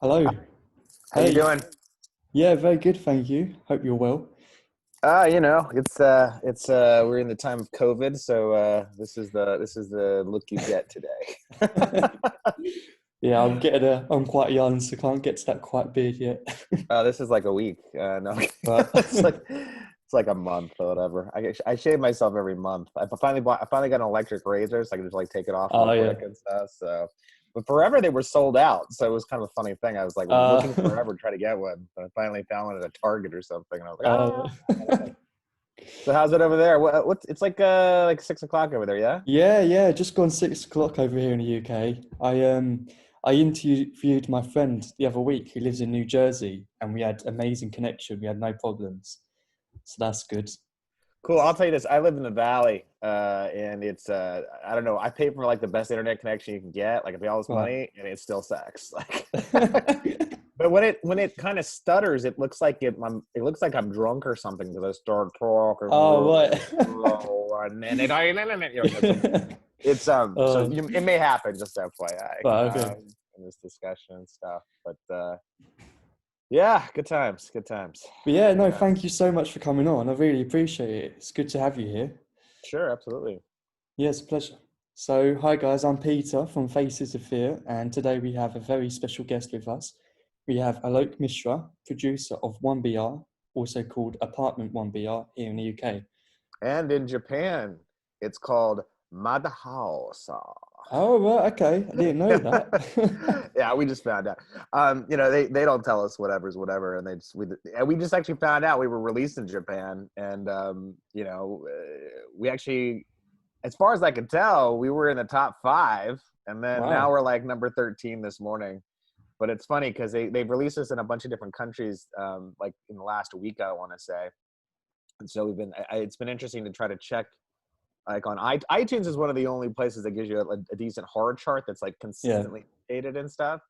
Hello. How you Hey. doing? Yeah, very good, thank you. Hope you're well. It's we're in the time of COVID, so this is the look you get today. Yeah, I'm quite young, so can't get to that quite beard yet. This is like a week. No, But it's like a month or whatever. I shave myself every month. I finally got an electric razor, so I can just like take it off real oh yeah. quick and stuff. So, but forever they were sold out, so it was kind of a funny thing. I was like looking Uh, forever to try to get one, but I finally found one at a Target or something, and I was like, uh, So how's it over there? What's it's like 6 o'clock over there, yeah? yeah, just gone 6 o'clock over here in the UK. I interviewed my friend the other week who lives in New Jersey, and we had amazing connection. We had no problems, so that's good. Cool. I'll tell you this. I live in the valley, and it's I don't know. I pay for like the best internet connection you can get. Like I pay all this Right. money, and it still sucks. Like, but when it kind of stutters, it looks like I'm drunk or something because I start talking Oh really right. slow, and then so Oh, it may happen. Just FYI, right, okay. in this discussion and stuff. But yeah, good times, good times. But yeah, no, Yeah, thank you so much for coming on. I really appreciate it. It's good to have you here. sure, absolutely. Yeah, it's a pleasure. So, hi guys, I'm Peter from Faces of Fear, and today we have a very special guest with us. We have Alok Mishra, producer of 1BR, also called Apartment 1BR here in the UK. And in Japan, it's called Madhouse. Oh, right, okay. I didn't know that. Yeah, we just found out. They don't tell us whatever's whatever, and we just actually found out we were released in Japan, and we actually, as far as I could tell, we were in the top five, and then now Wow. we're like number 13 this morning. But it's funny because they've released us in a bunch of different countries, like in the last week, I want to say. And so it's been interesting to try to check, like on iTunes is one of the only places that gives you a decent horror chart that's like Yeah. consistently dated and stuff.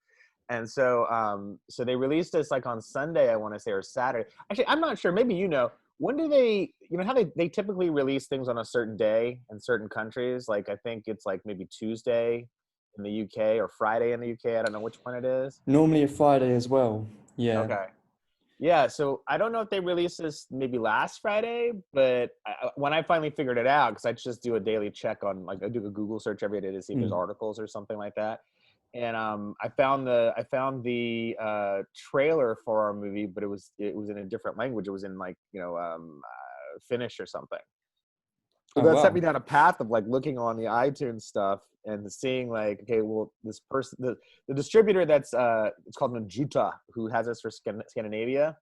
And so they released this like on Sunday, I want to say, or Saturday. Actually, I'm not sure. Maybe when do they, how they typically release things on a certain day in certain countries? Like I think it's like maybe Tuesday in the UK or Friday in the UK. I don't know which one it is. Normally a Friday as well. Yeah. Okay. Yeah, so I don't know if they released this maybe last Friday, but when I finally figured it out, because I just do a daily check on, like I do a Google search every day to see if there's Mm. articles or something like that, and I found the trailer for our movie, but it was in a different language. It was in like Finnish or something. So Oh, that set me wow. down a path of like looking on the iTunes stuff and seeing like, okay, well, this person, the distributor that's it's called Najuta, who has us for Scandinavia,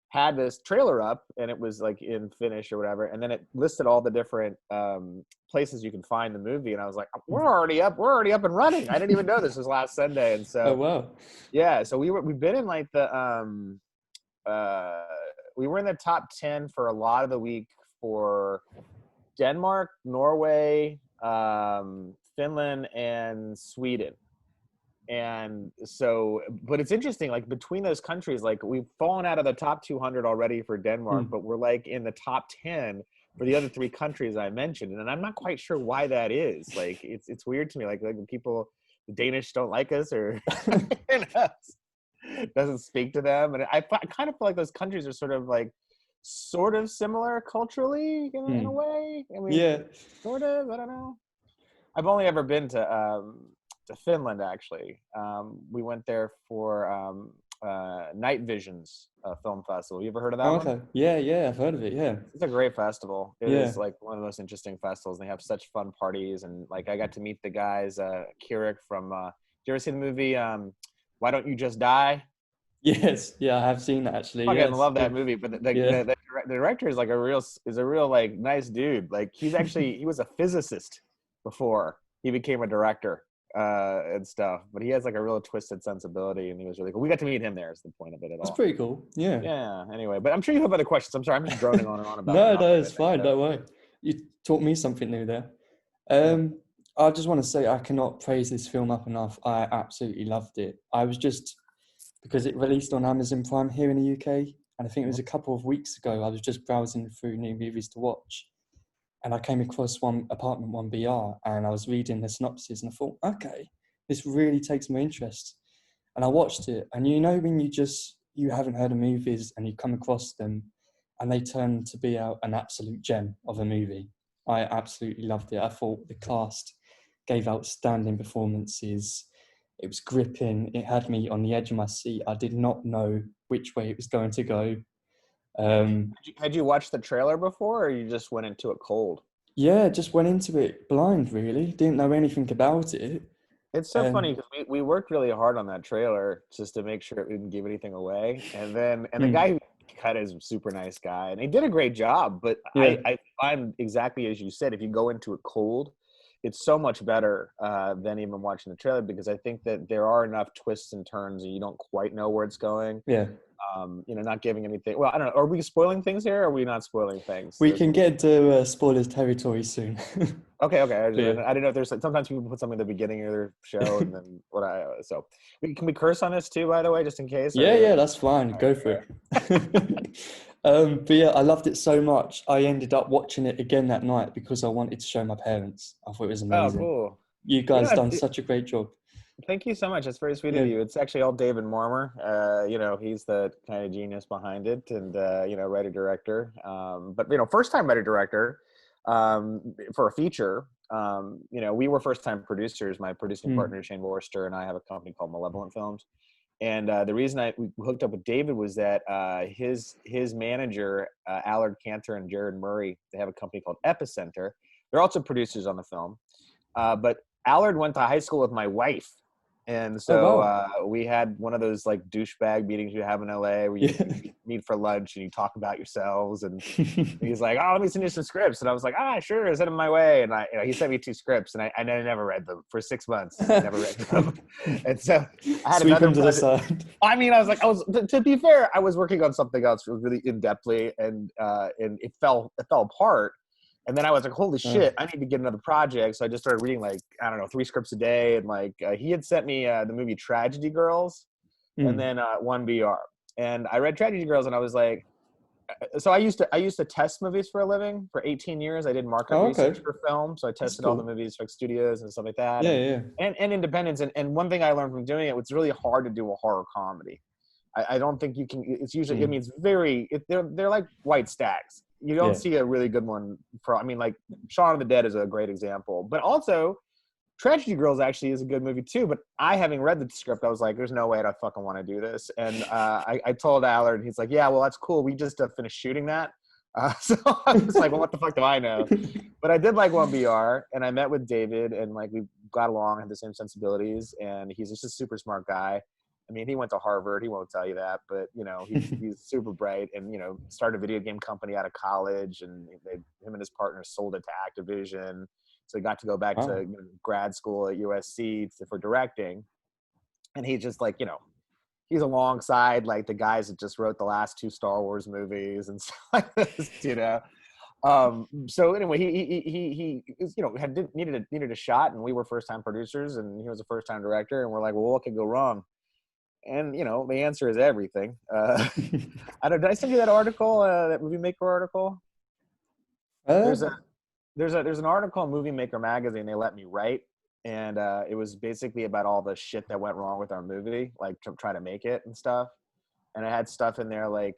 had this trailer up, and it was like in Finnish or whatever, and then it listed all the different places you can find the movie, and I was like, we're already up and running. I didn't even know this was last Sunday, and Oh, so wow. yeah, so we've been in like uh we were in the top 10 for a lot of the week for Denmark, Norway, Finland, and Sweden. And so, but it's interesting, like between those countries, like we've fallen out of the top 200 already for Denmark, Mm. but we're like in the top 10 for the other three countries I mentioned. And I'm not quite sure why that is. Like, it's weird to me. Like the Danish don't like us, or you know, doesn't speak to them. And I kind of feel like those countries are sort of similar culturally in a Mm. way. I mean, Yeah. sort of, I don't know. I've only ever been to Finland, actually. We went there for Night Visions Film Festival. You ever heard of that Oh, one? okay. Yeah, yeah, I've heard of it. Yeah. It's a great festival. It Yeah. is like one of the most interesting festivals. They have such fun parties, and like I got to meet the guys, Kirik from. Did you ever see the movie Why Don't You Just Die? Yes. Yeah, I have seen that actually. Fucking Yes. love that movie. But Yeah. the director is like a real like nice dude. Like he was a physicist before he became a director and stuff. But he has like a real twisted sensibility, and he was really cool. We got to meet him there. Is the point of it at That's all. pretty cool. Yeah. Yeah. Anyway, but I'm sure you have other questions. I'm sorry, I'm just droning on and on about No, no, nothing. I it's think fine. so. Don't worry. You taught me something new there. Yeah. I just want to say I cannot praise this film up enough. I absolutely loved it. I was just because it released on Amazon Prime here in the UK, and I think it was Mhm. a couple of weeks ago. I was just browsing through new movies to watch, and I came across one Apartment 1BR, and I was reading the synopsis, and I thought, okay, this really takes my interest. And I watched it, and when you haven't heard of movies and you come across them and they turn to be an absolute gem of a movie. I absolutely loved it. I thought the cast gave outstanding performances. It was gripping. It had me on the edge of my seat. I did not know which way it was going to go. Had you watched the trailer before, or you just went into it cold? Yeah, just went into it blind, really. Didn't know anything about it. It's so funny because we worked really hard on that trailer just to make sure it didn't give anything away. And the guy who cut is a super nice guy, and he did a great job. But Yeah. I find exactly as you said, if you go into it cold, it's so much better than even watching the trailer, because I think that there are enough twists and turns and you don't quite know where it's going. Yeah. Not giving anything. Well, I don't know. Are we spoiling things here? Or are we not spoiling things? We can get to spoilers territory soon. Okay. I Yeah. didn't know if there's sometimes people put something at the beginning of their show and then so can we curse on this too, by the way, just in case? Yeah, that's fine. Go for it. But yeah, I loved it so much. I ended up watching it again that night because I wanted to show my parents. I thought it was amazing. Oh, cool. You guys done such a great job. Thank you so much. That's very sweet of you. It's actually all David Marmor. He's the kind of genius behind it, and writer director. But first time writer director for a feature. We were first time producers. My producing partner Shane Worcester and I have a company called Malevolent Films. And the reason we hooked up with David was that his manager, Allard Cantor and Jared Murray, they have a company called Epicenter. They're also producers on the film. But Allard went to high school with my wife. And so we had one of those like douchebag meetings you have in LA where you meet for lunch and you talk about yourselves. And he's like, "Oh, let me send you some scripts." And I was like, "Sure, send them my way." And he sent me 2 scripts, and I never read them for 6 months. I never read them. And so I had another to the side. I mean, to be fair, I was working on something else really in-depthly, and it fell apart. And then I was like, holy shit, I need to get another project. So I just started reading 3 scripts a day. And he had sent me the movie Tragedy Girls and then 1BR. And I read Tragedy Girls and I was like, so I used to test movies for a living for 18 years. I did market research for film. So I tested all the movies for studios and stuff like that. And independents. And one thing I learned from doing it, it's really hard to do a horror comedy. I don't think you can, it's usually, they're like white stacks. You don't see a really good one Shaun of the Dead is a great example, but also Tragedy Girls actually is a good movie too. But having read the script, I was like, there's no way I fucking want to do this. And I told Allard, and he's like, yeah, well, that's cool. We just finished shooting that. So I was like, well, what the fuck do I know? But I did like 1BR, and I met with David, and we got along, had the same sensibilities, and he's just a super smart guy. I mean, he went to Harvard. He won't tell you that, but he's super bright, and started a video game company out of college, and him and his partner sold it to Activision. So he got to go back to grad school at USC for directing, and he's just he's alongside the guys that just wrote the last 2 Star Wars movies and stuff like this, So anyway, he needed a shot, and we were first time producers, and he was a first time director, and we're like, well, what could go wrong? And the answer is everything. I don't. Did I send you that article? That Movie Maker article. There's an article in Movie Maker magazine they let me write, and it was basically about all the shit that went wrong with our movie, to try to make it and stuff. And I had stuff in there right,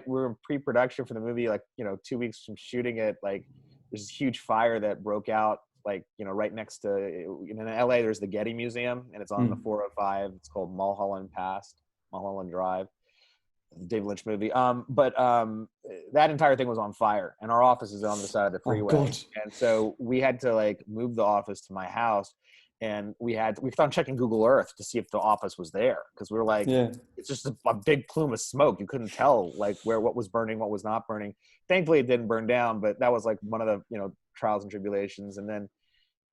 we're in pre-production for the movie, 2 weeks from shooting it, there's this huge fire that broke out. Right next to, in LA, there's the Getty Museum, and it's on the 405. It's called Mulholland Drive, the David Lynch movie. But that entire thing was on fire, and our office is on the side of the freeway. And so we had to move the office to my house, and we found checking Google Earth to see if the office was there, because we were it's just a big plume of smoke. You couldn't tell what was burning, what was not burning. Thankfully, it didn't burn down, but that was one of the trials and tribulations. And then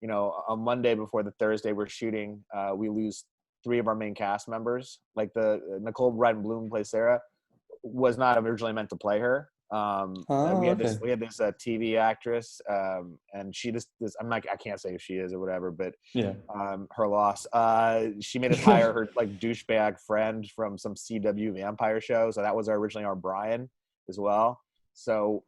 on Monday before the Thursday we're shooting, we lose 3 of our main cast members. The Nicole Brydon Bloom plays Sarah, was not originally meant to play her. We had this TV actress, and she I can't say who she is or whatever, but her loss. She made us hire her douchebag friend from some CW vampire show, so that was originally our Brian as well. So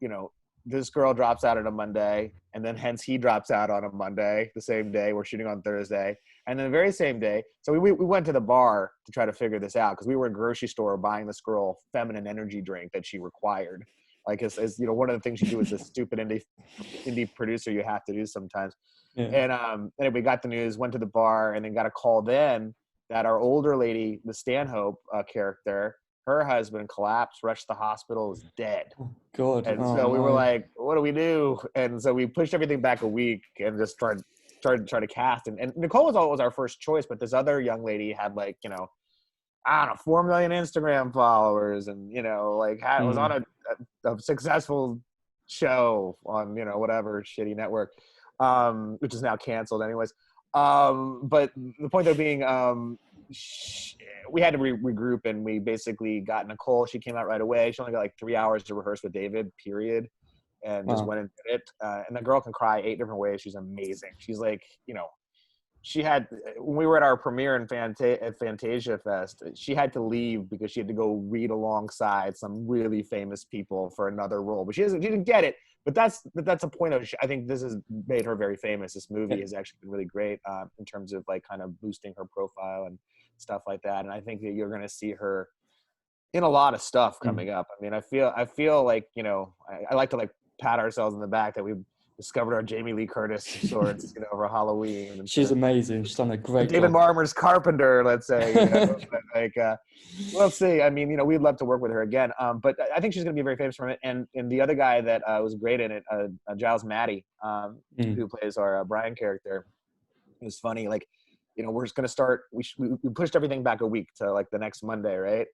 this girl drops out on a Monday, and then hence he drops out on a Monday, the same day. We're shooting on Thursday. And then the very same day, so we went to the bar to try to figure this out because we were in a grocery store buying this girl feminine energy drink that she required. Like, as you know, one of the things you do as a stupid indie producer, you have to do sometimes. Yeah. And we got the news, went to the bar, and then got a call then that our older lady, the Stanhope character, her husband collapsed, rushed to the hospital, was dead. Oh, God. And Oh, so we no. were like, what do we do? And so we pushed everything back a week and just tried to cast. And Nicole was always our first choice, but this other young lady had, like, you know, I don't know, 4 million Instagram followers, and, you know, like was on a successful show on, you know, whatever shitty network, which is now canceled anyways. But the point of being, we had to regroup, and we basically got Nicole. She came out right away. She only got like 3 hours to rehearse with David, period, and just went and did it. And the girl can cry 8 different ways. She's amazing. She's like, you know, she had, when we were at our premiere at Fantasia Fest, she had to leave because she had to go read alongside some really famous people for another role. But she didn't get it. But that's a point of, I think this has made her very famous. This movie has actually been really great in terms of, like, kind of boosting her profile and stuff like that. And I think that you're going to see her in a lot of stuff coming up. I mean, I feel like, you know, I like to, like, pat ourselves in the back that we've discovered our Jamie Lee Curtis sorts, you know, over Halloween. And she's amazing. She's done a great David job. Marmor's Carpenter, let's say. You know? But, like, we'll see. I mean, you know, we'd love to work with her again. But I think she's going to be very famous from it. And the other guy that was great in it, Giles Matthey, who plays our Brian character, it was funny. Like, you know, we're just going to start. We pushed everything back a week to, like, the next Monday, right?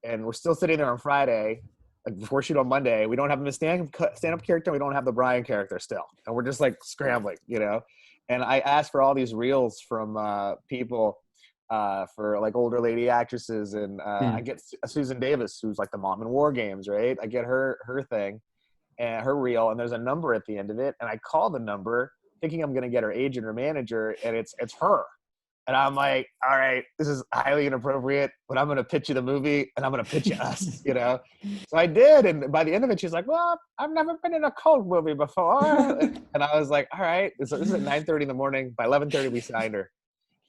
And we're still sitting there on Friday. Like, before shoot on Monday, we don't have the stand-up character. We don't have the Brian character still, and we're just, like, scrambling, you know. And I asked for all these reels from people for, like, older lady actresses, and I get Susan Davis, who's, like, the mom in War Games, right? I get her thing and her reel, and there's a number at the end of it, and I call the number thinking I'm gonna get her agent or manager, and it's her. And I'm like, all right, this is highly inappropriate, but I'm going to pitch you the movie, and I'm going to pitch you us, you know? So I did, and by the end of it, she's like, well, I've never been in a cult movie before. And I was like, all right. So this is at 9:30 in the morning. By 11:30, we signed her.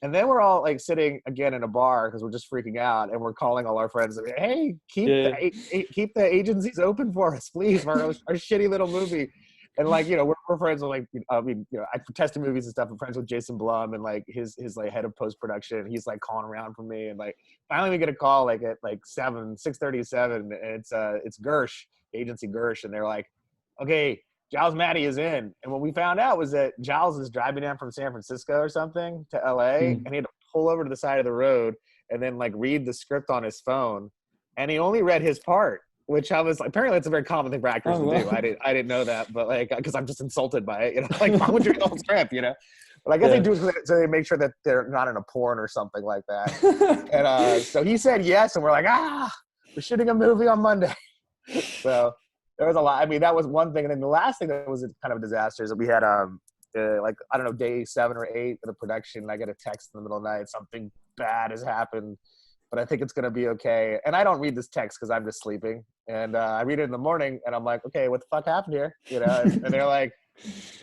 And then we're all, like, sitting again in a bar because we're just freaking out, and we're calling all our friends, like, hey, keep the agencies open for us, please, for our shitty little movie. And, like, you know, we're friends with, like, I mean, you know, I tested movies and stuff. I'm friends with Jason Blum and, like, his like head of post production. He's, like, calling around for me, and, like, finally we get a call, like, at like 6:37, and it's Gersh, agency Gersh, and they're like, okay, Giles Matthey is in. And what we found out was that Giles is driving down from San Francisco or something to LA, and he had to pull over to the side of the road and then, like, read the script on his phone, and he only read his part. Which I was like, apparently it's a very common thing for actors to do. I didn't know that, but, like, because I'm just insulted by it, you know, like, why would you read the whole script, you know? But I guess they do it so they make sure that they're not in a porn or something like that. And so he said yes, and we're like, we're shooting a movie on Monday. So there was a lot. I mean, that was one thing. And then the last thing that was kind of a disaster is that we had, like, I don't know, day 7 or 8 of the production, and I get a text in the middle of the night, something bad has happened, but I think it's going to be okay. And I don't read this text because I'm just sleeping. And I read it in the morning, and I'm like, okay, what the fuck happened here? You know, and they're like,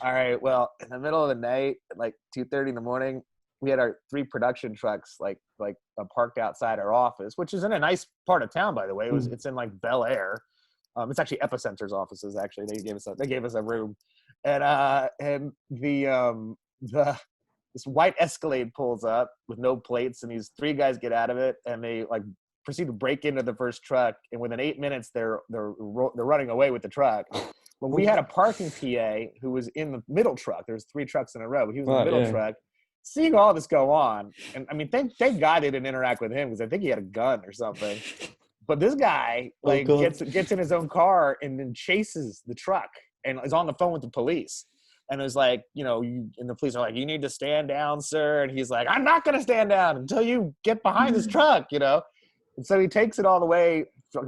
all right, well, in the middle of the night, at like 2:30 in the morning, we had our 3 production trucks, like parked outside our office, which is in a nice part of town, by the way. It's in, like, Bel Air. It's actually Epicenter's offices. Actually, they gave us a room, and this white Escalade pulls up with no plates, and these 3 guys get out of it, and they, like, proceed to break into the first truck, and within 8 minutes they're running away with the truck. Well, we had a parking PA who was in the middle truck. There's 3 trucks in a row, but he was in the middle truck, seeing all this go on. And I mean, thank God they didn't interact with him, because I think he had a gun or something. But this guy, like, gets in his own car and then chases the truck and is on the phone with the police. And it was like, you know, and the police are like, you need to stand down, sir. And he's like, I'm not going to stand down until you get behind this truck, you know. And so he takes it all the way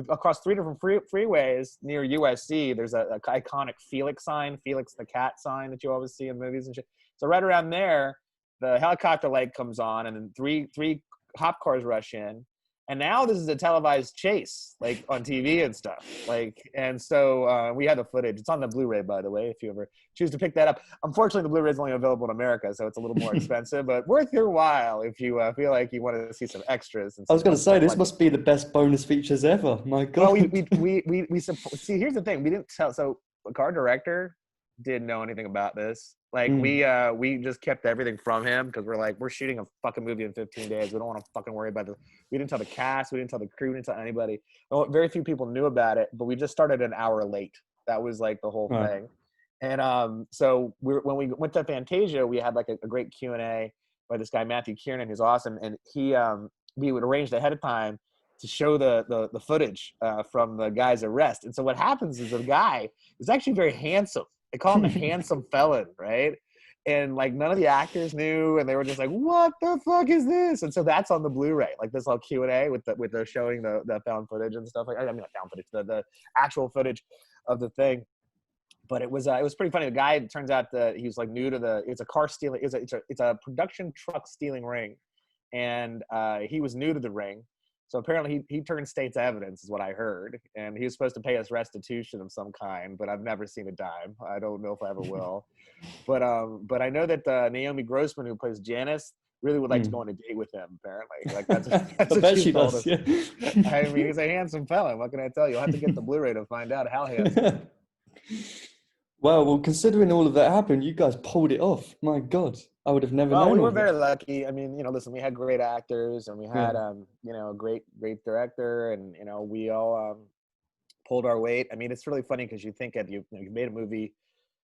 across 3 different freeways near USC. There's a iconic Felix sign, Felix the cat sign that you always see in movies and shit. So right around there, the helicopter light comes on, and then three cop cars rush in. And now this is a televised chase, like on TV and stuff. Like, and so we had the footage. It's on the Blu-ray, by the way, if you ever choose to pick that up. Unfortunately, the Blu-ray is only available in America, so it's a little more expensive, but worth your while if you feel like you want to see some extras. And I was going to say, this like must be the best bonus features ever. My God. Well, we see. Here's the thing: we didn't tell. So, our director didn't know anything about this. Like we just kept everything from him because we're like, we're shooting a fucking movie in 15 days. We don't want to fucking worry about this. We didn't tell the cast. We didn't tell the crew. We didn't tell anybody. Well, very few people knew about it, but we just started an hour late. That was like the whole thing. And so when we went to Fantasia, we had like a great Q&A by this guy, Matthey, who's awesome. And he, we would arrange ahead of time to show the footage from the guy's arrest. And so what happens is the guy is actually very handsome. They call him a handsome felon, right? And like none of the actors knew, and they were just like, "What the fuck is this?" And so that's on the Blu-ray, like this whole Q&A with the showing the found footage and stuff like. I mean, not found footage, the actual footage of the thing. But it was pretty funny. The guy, it turns out that he was like new to it's a car stealing. It's a production truck stealing ring, and he was new to the ring. So apparently he turned state's evidence is what I heard. And he was supposed to pay us restitution of some kind, but I've never seen a dime. I don't know if I ever will. But I know that Naomi Grossman, who plays Janice, really would like to go on a date with him, apparently. Like that's what she told us. Yeah. I mean, he's a handsome fella. What can I tell you? You'll have to get the Blu-ray to find out how handsome. Well, considering all of that happened, you guys pulled it off. My God. I would have never known. We were very lucky. I mean, listen, we had great actors and we had, a great director, and, we all pulled our weight. I mean, it's really funny because you think you made a movie,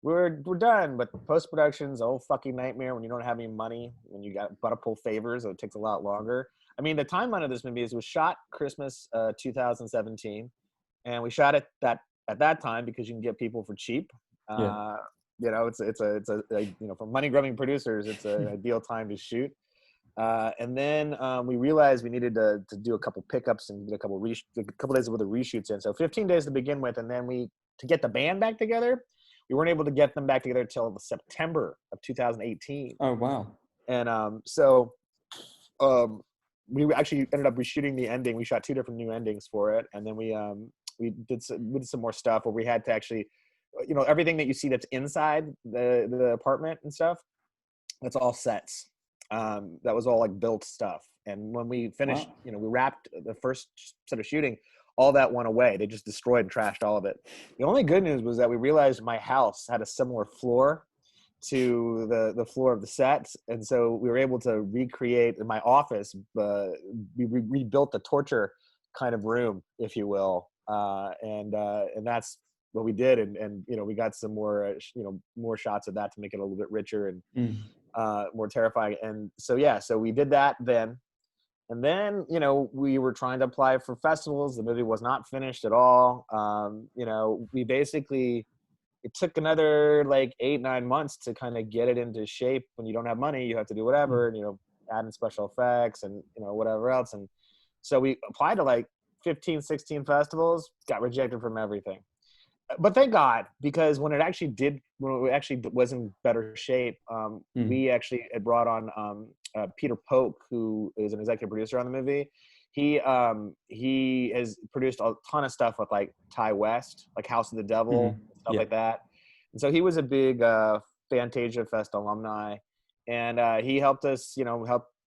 we're done, but post-production's a whole fucking nightmare when you don't have any money, when you got to pull favors, so it takes a lot longer. I mean, the timeline of this movie is it was shot Christmas 2017, and we shot it at that time because you can get people for cheap. It's for money grubbing producers, it's an ideal time to shoot. And then we realized we needed to do a couple pickups and get a couple days worth of reshoots in. So 15 days to begin with, and then to get the band back together, we weren't able to get them back together until September of 2018. Oh wow! And we actually ended up reshooting the ending. We shot 2 different new endings for it, and then we did some more stuff where we had to actually. Everything that you see that's inside the apartment and stuff, that's all sets. That was all like built stuff. And when we finished, we wrapped the first set of shooting, all that went away. They just destroyed and trashed all of it. The only good news was that we realized my house had a similar floor to the floor of the sets. And so we were able to recreate in my office, we rebuilt the torture kind of room, if you will. And that's what we did, and we got some more more shots of that to make it a little bit richer and more terrifying. And so we did that then, and then we were trying to apply for festivals. The movie was not finished at all. We basically, it took another like 8-9 months to kind of get it into shape. When you don't have money, you have to do whatever, and add in special effects and whatever else. And so we applied to like 15-16 festivals, got rejected from everything. But thank God, because when it actually was in better shape, we actually had brought on Peter Polk, who is an executive producer on the movie. He has produced a ton of stuff with like Ty West, like House of the Devil, stuff like that. And so he was a big Fantasia Fest alumni, and he helped us,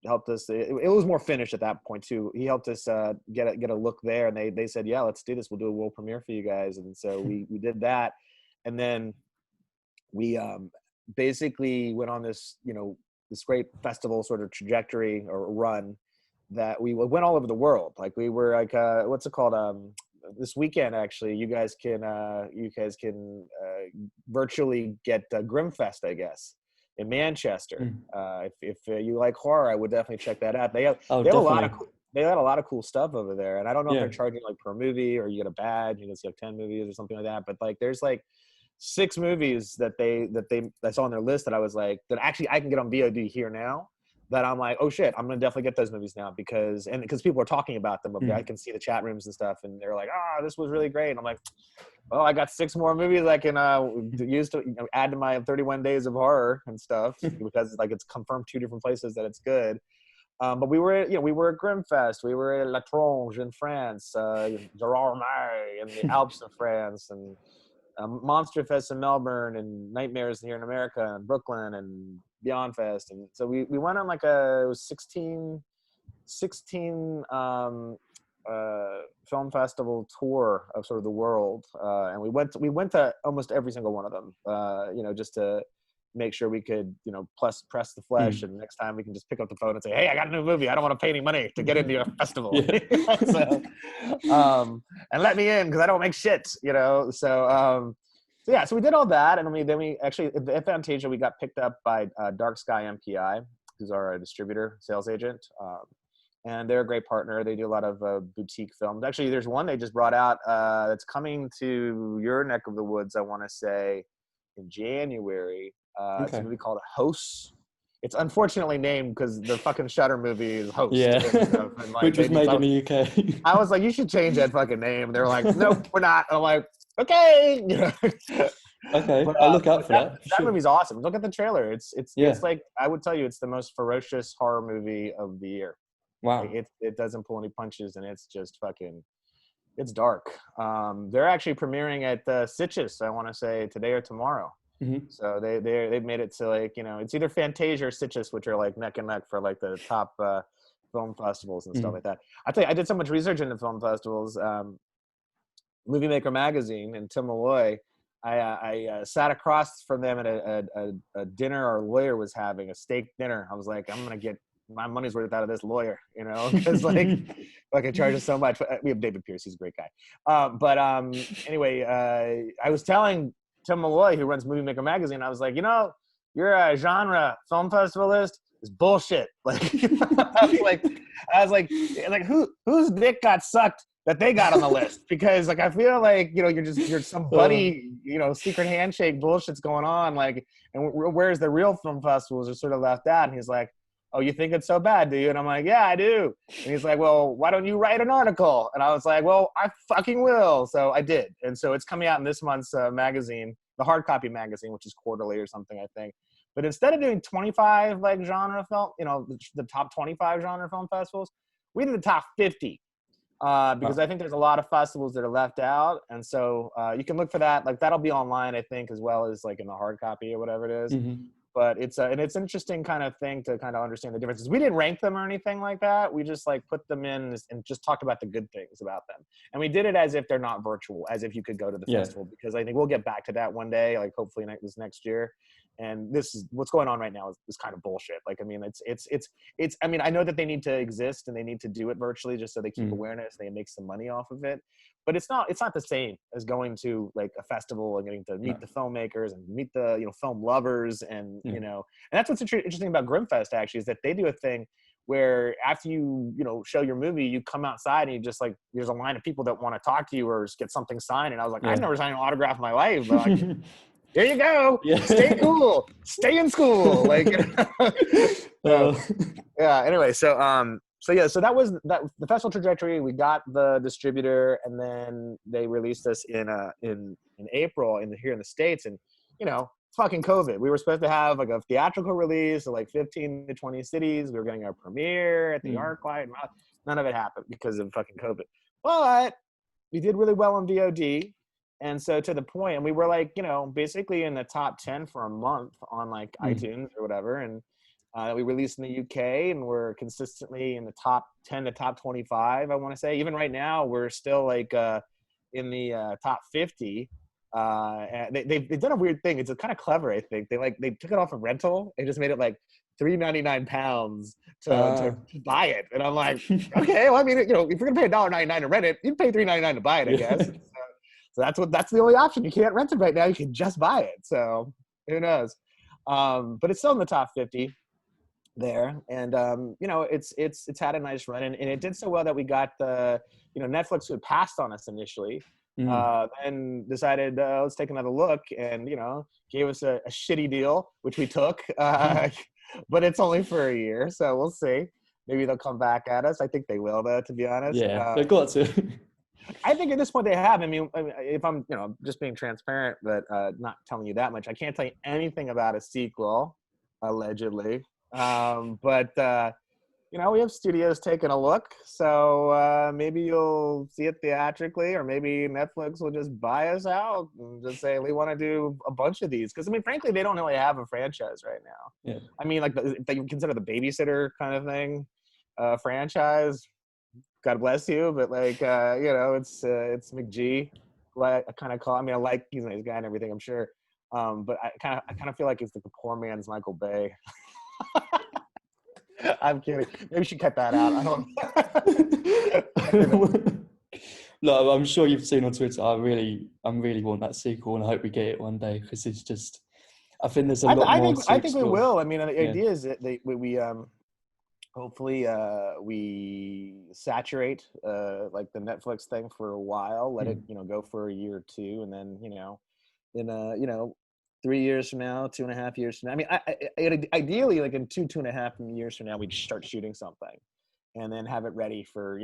helped us. It was more finished at that point too. He helped us get a look there, and they said, yeah, let's do this. We'll do a world premiere for you guys. And so we did that, and then we basically went on this this great festival sort of trajectory or run that we went all over the world. Like we were like what's it called, this weekend actually you guys can virtually get Grimfest, I guess, in Manchester. If you like horror, I would definitely check that out. They had a lot of cool stuff over there, and I don't know if they're charging like per movie or you get a badge, you can see like 10 movies or something like that. But like there's like 6 movies that's on their list that I was like, that actually I can get on VOD here now, that I'm like, oh shit, I'm gonna definitely get those movies now because people are talking about them. I can see the chat rooms and stuff, and they're like, this was really great. And I'm like, well, I got 6 more movies I can use to add to my 31 days of horror and stuff because like it's confirmed 2 different places that it's good. But we were, we were at Grimfest, we were at La Tronge in France, Gerard May in the Alps of France, and Monster Fest in Melbourne, and Nightmares here in America, and Brooklyn, and Beyond Fest. And so we went on like it was 16 film festival tour of sort of the world, and we went to almost every single one of them, just to make sure we could, press the flesh, and next time we can just pick up the phone and say, hey, I got a new movie, I don't want to pay any money to get into your festival. So, and let me in because I don't make shit, so yeah, so we did all that, and then we actually at Fantasia we got picked up by Dark Sky MPI, who's our distributor sales agent, and they're a great partner. They do a lot of boutique films. Actually, there's one they just brought out that's coming to your neck of the woods, I want to say, in January. It's a movie called Host. It's unfortunately named because the fucking Shudder movie is Host. Yeah, and like, which was made in the UK. I was like, you should change that fucking name. They're like, nope, we're not. I'm like, okay. Okay, but, I'll look out for that. That movie's awesome. Look at the trailer. It's Yeah. like, I would tell you, it's the most ferocious horror movie of the year. Wow. Like, it doesn't pull any punches, and it's just fucking, it's dark. They're actually premiering at Sitges, I want to say today or tomorrow. So they've made it to, like, it's either Fantasia or Sitges, which are like neck and neck for like the top film festivals and stuff like that. I tell you, I did so much research into film festivals. Movie Maker magazine and Tim Malloy, I sat across from them at a dinner our lawyer was having, a steak dinner. I was like, I'm gonna get my money's worth out of this lawyer, because like I can charge us so much. We have David Pierce, he's a great guy. Anyway, I was telling Tim Malloy, who runs Movie Maker magazine, I was like, your genre film festivalist is bullshit. Like, I was like, whose dick got sucked that they got on the list? Because like, I feel like, you're some buddy, secret handshake bullshit's going on. Like, and where's the real film festivals are sort of left out. And he's like, oh, you think it's so bad, do you? And I'm like, yeah, I do. And he's like, well, why don't you write an article? And I was like, well, I fucking will. So I did. And so it's coming out in this month's magazine, the hard copy magazine, which is quarterly or something, I think. But instead of doing 25 like genre film, the top 25 genre film festivals, we did the top 50. Because I think there's a lot of festivals that are left out. And so you can look for that. Like, that'll be online, I think, as well as like in the hard copy or whatever it is. But it's and it's an interesting kind of thing to kind of understand the differences. We didn't rank them or anything like that. We just like put them in and just talked about the good things about them. And we did it as if they're not virtual, as if you could go to the festival, because I think we'll get back to that one day, like hopefully this next year. And this is what's going on right now is kind of bullshit. Like, I mean, it's, I mean, I know that they need to exist and they need to do it virtually just so they keep awareness and they make some money off of it. But it's not the same as going to like a festival and getting to meet the filmmakers and meet the, film lovers. And, and that's what's interesting about Grimfest actually, is that they do a thing where after you, show your movie, you come outside and you just like, there's a line of people that want to talk to you or get something signed. And I was like, I've never signed an autograph in my life, but like, there you go. Yeah. Stay cool. Stay in school. Like, yeah. Anyway, so that was the festival trajectory. We got the distributor, and then they released us in April here in the States, and fucking COVID. We were supposed to have like a theatrical release of like 15 to 20 cities. We were getting our premiere at the ArcLight. None of it happened because of fucking COVID. But we did really well on VOD. And so to the point, and we were like, basically in the top 10 for a month on like iTunes or whatever. And we released in the UK, and we're consistently in the top 10 to top 25, I want to say. Even right now, we're still like in the top 50. And they've done a weird thing. It's kind of clever, I think. They took it off of rental and just made it like £3.99 to buy it. And I'm like, okay, well, I mean, if you're gonna pay $1.99 to rent it, you'd pay $3.99 to buy it, I guess. So that's the only option. You can't rent it right now. You can just buy it. So who knows? But it's still in the top 50 there. And, it's had a nice run. And it did so well that we got the, Netflix, who had passed on us initially, and decided, let's take another look, and, gave us a shitty deal, which we took. But it's only for a year. So we'll see. Maybe they'll come back at us. I think they will, though, to be honest. Yeah, they've got to. I think at this point they have. I mean, if I'm, just being transparent, but not telling you that much, I can't tell you anything about a sequel, allegedly. But we have studios taking a look, so maybe you'll see it theatrically, or maybe Netflix will just buy us out and just say we want to do a bunch of these. Because I mean, frankly, they don't really have a franchise right now. Yeah. I mean, like if they consider the Babysitter kind of thing franchise, God bless you, but like it's McG, who I kind of call. I mean, I like he's a nice guy and everything, I'm sure, but I kind of feel like it's like the poor man's Michael Bay. I'm kidding. Maybe we should cut that out. I don't. No, I'm sure you've seen on Twitter. I really want that sequel, and I hope we get it one day because it's just. I think there's a lot more. I think we will. I mean, the Yeah. idea is that we hopefully we saturate like the Netflix thing for a while, let it go for a year or two, and then in 3 years from now, 2.5 years from now. I mean, I ideally, like in 2.5 years from now, we'd start shooting something, and then have it ready for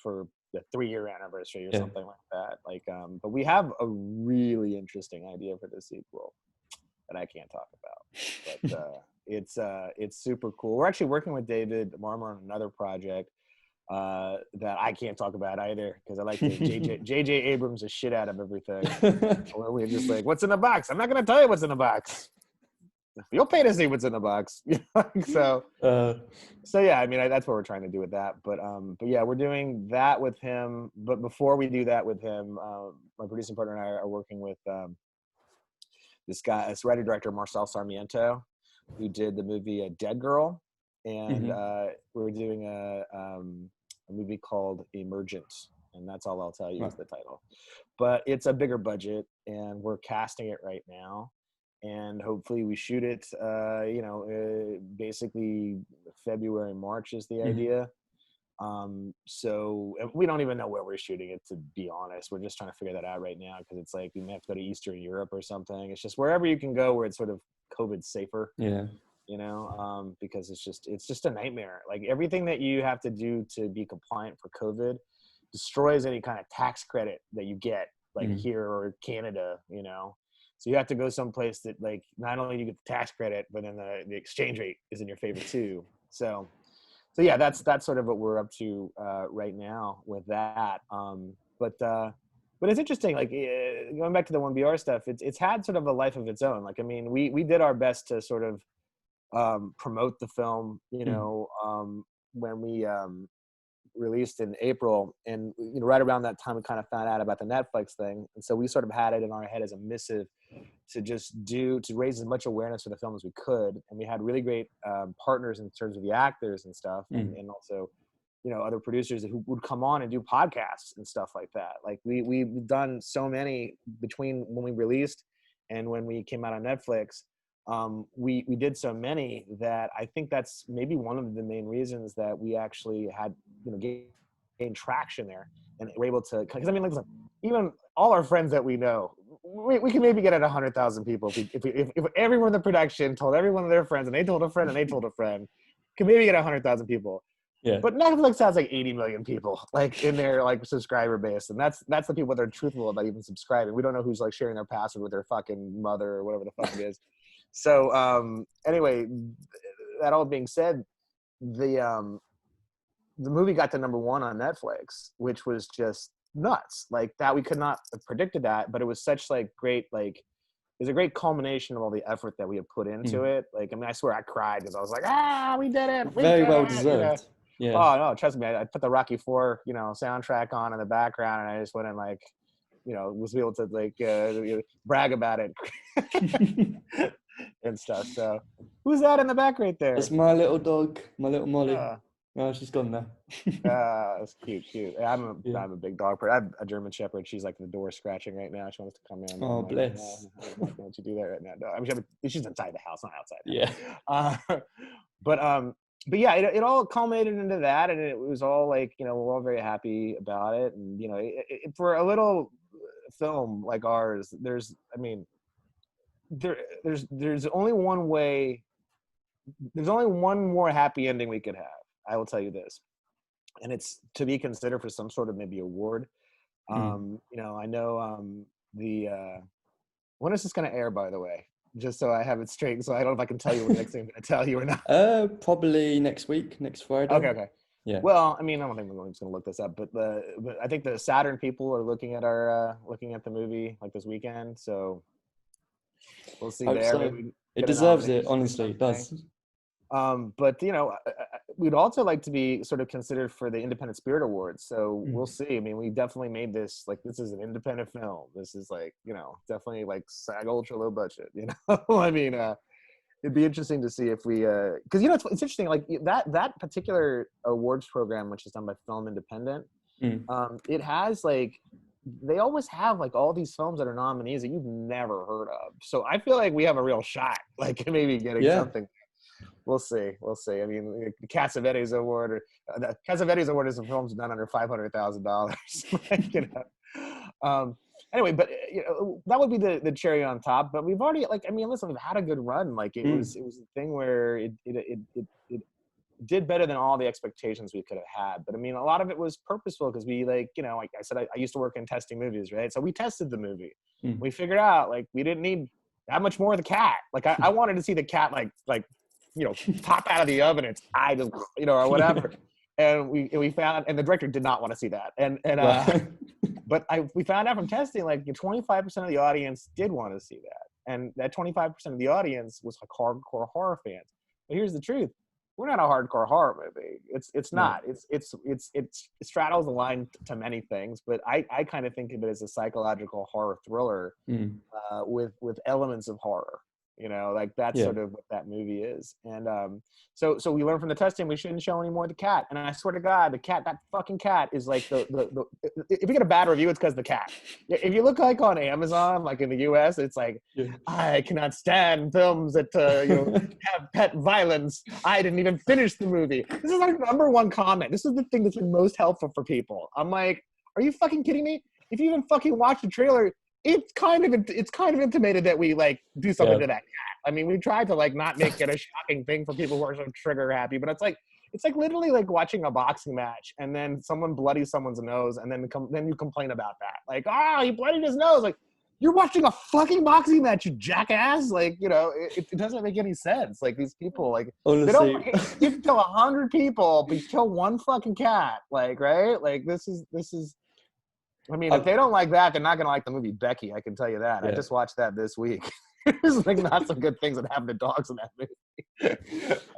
for the 3-year anniversary or something like that. Like, but we have a really interesting idea for the sequel that I can't talk about, but it's super cool. We're actually working with David Marmor on another project that I can't talk about either, because I like to JJ Abrams the shit out of everything. We're just like, what's in the box? I'm not going to tell you what's in the box. You'll pay to see what's in the box. So yeah, I mean, that's what we're trying to do with that. But yeah, we're doing that with him. But before we do that with him, my producing partner and I are working with this writer-director Marcel Sarmiento, who did the movie Dead Girl. And we're doing a movie called Emergent, and that's all I'll tell you is the title. But it's a bigger budget, and we're casting it right now, and hopefully we shoot it. Basically February, March is the idea. So we don't even know where we're shooting it, to be honest. We're just trying to figure that out right now, because it's like we may have to go to Eastern Europe or something. It's just wherever you can go where it's sort of COVID safer. Yeah. Because it's just a nightmare. Like everything that you have to do to be compliant for COVID destroys any kind of tax credit that you get, like here or Canada, So you have to go someplace that, like, not only do you get the tax credit, but then the exchange rate is in your favor too. So yeah, that's sort of what we're up to right now with that. But it's interesting, like going back to the 1BR stuff, it's had sort of a life of its own. Like, I mean, we did our best to sort of promote the film, when we released in April, and right around that time we kind of found out about the Netflix thing, and so we sort of had it in our head as a missive to raise as much awareness for the film as we could, and we had really great partners in terms of the actors and stuff, and also other producers who would come on and do podcasts and stuff like that. Like we've done so many between when we released and when we came out on Netflix. We did so many that I think that's maybe one of the main reasons that we actually had gained traction there, and we're able to, because I mean, like, even all our friends that we know, we can maybe get at 100,000 people if everyone in the production told every one of their friends, and they told a friend, and they told a friend, can maybe get 100,000 people. Yeah. But Netflix has like 80 million people like in their like subscriber base, and that's the people that are truthful about even subscribing. We don't know who's like sharing their password with their fucking mother or whatever the fuck it is. So anyway, that all being said, the movie got to #1 on Netflix, which was just nuts. Like that, we could not have predicted that, but it was such like great, like it was a great culmination of all the effort that we had put into it. Like, I mean, I swear I cried because I was like, we did it. Very well deserved. Yeah. Oh no, trust me, I put the Rocky IV, soundtrack on in the background, and I just went and like, was able to like brag about it and stuff. So, who's that in the back right there? That's my little dog, my little Molly. Oh, she's gone now. That's cute. I'm a big dog person. I have a German Shepherd. She's like at the door scratching right now. She wants to come in. Oh, like, bless. Why don't you do that right now? No, I mean, she's inside the house, not outside. Yeah. But yeah, it all culminated into that, and it was all like, we're all very happy about it. And for a little film like ours, there's only one way. There's only one more happy ending we could have. I will tell you this, and it's to be considered for some sort of maybe award. I know when is this going to air, by the way? Just so I have it straight. So I don't know if I can tell you what the next thing I'm going to tell you or not. Probably next week, next Friday. Okay. Yeah. Well, I mean, I don't think we're just going to look this up, but I think the Saturn people are looking at the movie like this weekend. So we'll see Hope there. so. Maybe we It get a deserves it, nomination or honestly. It does. But we'd also like to be sort of considered for the Independent Spirit Awards. So we'll see. I mean, we definitely made this like this is an independent film. This is like definitely like SAG ultra low budget. I mean, it'd be interesting to see if we because it's interesting like that particular awards program, which is done by Film Independent. It has like they always have like all these films that are nominees that you've never heard of. So I feel like we have a real shot, like maybe getting something. We'll see. I mean, the Cassavetes Award, or the Cassavetes Award is a film's done under $500,000. Anyway, but that would be the cherry on top. But we've already listen, we've had a good run. Like it was a thing where it did better than all the expectations we could have had. But I mean, a lot of it was purposeful because we like I said, I used to work in testing movies, right? So we tested the movie. We figured out like we didn't need that much more of the cat. Like I wanted to see the cat like pop out of the oven. Its eye just or whatever. And we found, and the director did not want to see that. But we found out from testing like 25% of the audience did want to see that, and that 25% of the audience was like hardcore horror fans. But here's the truth: we're not a hardcore horror movie. It's not. It straddles the line to many things, but I kind of think of it as a psychological horror thriller with elements of horror. Like that's sort of what that movie is. And so we learned from the testing we shouldn't show any more of the cat. And I swear to God, the cat, that fucking cat is like the if you get a bad review, it's because the cat. If you look like on Amazon, like in the US, it's like I cannot stand films that have pet violence. I didn't even finish the movie. This is our #1 comment. This is the thing that's been most helpful for people. I'm like, are you fucking kidding me? If you even fucking watch the trailer, it's kind of intimated that we like do something to that cat. I mean, we tried to like not make it a shocking thing for people who are so trigger happy, but it's like literally like watching a boxing match and then someone bloodies someone's nose and then you complain about that. Like, he bloodied his nose. Like, you're watching a fucking boxing match, you jackass. Like, it doesn't make any sense. Like these people, like honestly, you can kill 100 people, but you kill one fucking cat. Like, right? Like this is. I mean, if they don't like that, they're not going to like the movie Becky. I can tell you that. I just watched that this week. There's like not some good things that happen to dogs in that movie.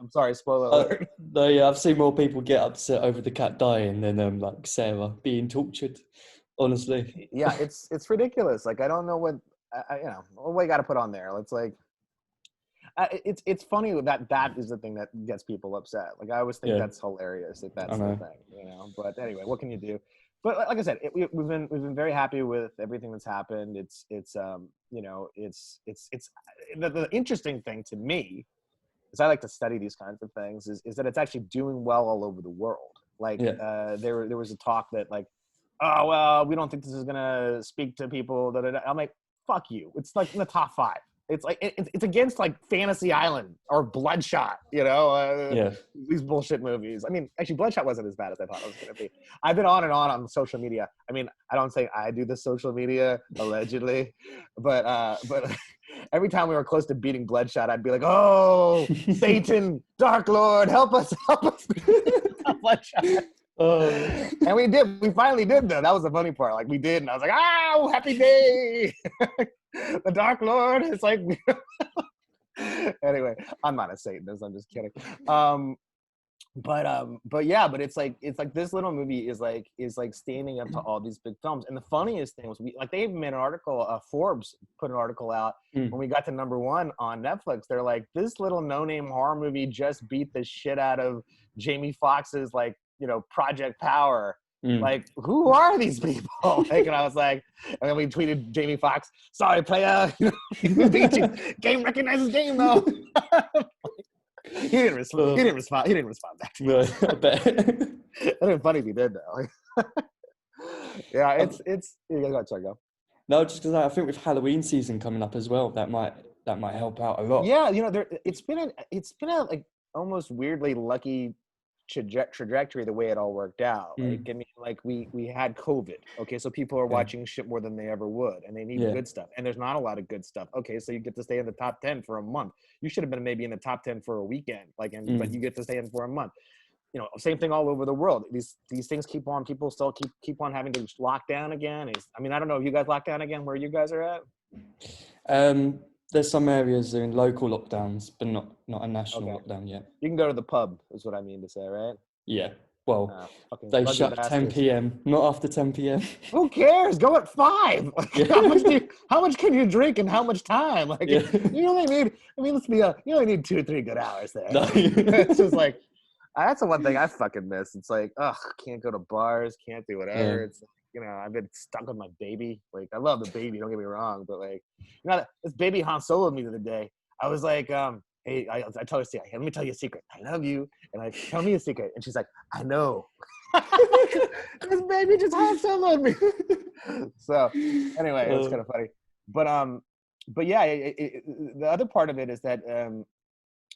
I'm sorry, spoiler alert. No, yeah, I've seen more people get upset over the cat dying than like Sarah being tortured. Honestly. Yeah, it's ridiculous. Like I don't know what what you got to put on there. It's like it's funny that is the thing that gets people upset. Like I always think that's hilarious if that's the thing. But anyway, what can you do? But like I said, we've been very happy with everything that's happened. It's the interesting thing to me, is I like to study these kinds of things, is that it's actually doing well all over the world. Like there was a talk that like, oh well, we don't think this is gonna speak to people. I'm like, fuck you. It's like in the top 5. It's like it's against like Fantasy Island or Bloodshot, these bullshit movies. I mean, actually, Bloodshot wasn't as bad as I thought it was going to be. I've been on and on social media. I mean, I don't say I do the social media allegedly, but every time we were close to beating Bloodshot, I'd be like, "Oh, Satan, Dark Lord, help us!" Bloodshot. And we did. We finally did, though. That was the funny part. Like we did, and I was like, "Oh, happy day!" The Dark Lord. It's like, anyway, I'm not a Satanist. I'm just kidding. But it's like this little movie is like standing up to all these big films. And the funniest thing was they even made an article. Forbes put an article out when we got to #1 on Netflix. They're like, this little no-name horror movie just beat the shit out of Jamie Foxx's Project Power. Like, who are these people? And I was like, and then we tweeted Jamie Foxx, sorry player, game recognizes game though. He didn't respond. He didn't respond back to me. I bet. That'd been funny if he did though. Yeah, it's sorry, go. No, just because I think with Halloween season coming up as well, that might help out a lot. Yeah, it's been a like almost weirdly lucky trajectory the way it all worked out. Like, Mm. I mean, like we had COVID. Okay, so people are watching shit more than they ever would, and they need Yeah. good stuff. And there's not a lot of good stuff. Okay, so you get to stay in the top 10 for a month. You should have been maybe in the top 10 for a weekend, like, but you get to stay in for a month. You know, same thing all over the world. These things keep on. People still keep on having to lock down again. I mean, I don't know if you guys lock down again where you guys are at. There's some areas that are in local lockdowns, but not a national Okay. lockdown yet. You can go to the pub, is what I mean to say, right? Yeah. Well, Fucking they lucky shut 10 bastards. p.m. Not after 10 p.m. Who cares? Go at 5. Like, Yeah. how much can you drink and how much time? Like, Yeah. you only need. I mean, you only need 2 or 3 good hours there. No. Like, it's just like that's the one thing I fucking miss. It's like, ugh, can't go to bars, can't do whatever. Yeah. It's like, you know, I've been stuck with my baby. Like, I love the baby. Don't get me wrong, but like, you know, this baby Han Solo'd me the other day. I was like, hey, I told her, hey, let me tell you a secret. I love you, and like, tell me a secret. And she's like, I know. This baby just Han Solo'd me. So anyway, it's kind of funny. But yeah, the other part of it is that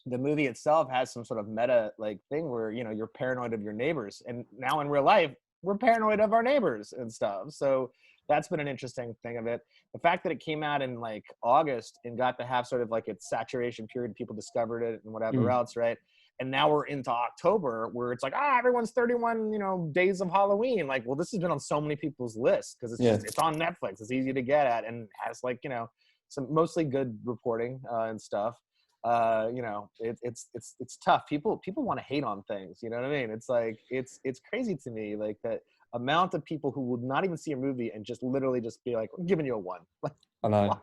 the movie itself has some sort of meta like thing where, you know, you're paranoid of your neighbors, and now in real life we're paranoid of our neighbors and stuff. So that's been an interesting thing of it. The fact that it came out in like August and got to have sort of like its saturation period, people discovered it and whatever else, right? And now we're into October where it's like, everyone's 31, you know, days of Halloween. Like, well, this has been on so many people's lists because it's on Netflix. It's easy to get at and has, like, you know, some mostly good reporting and stuff. You know, it's tough. People want to hate on things. You know what I mean? It's like it's crazy to me, like that amount of people who would not even see a movie and just literally just be like, I'm giving you a 1. Like, I know.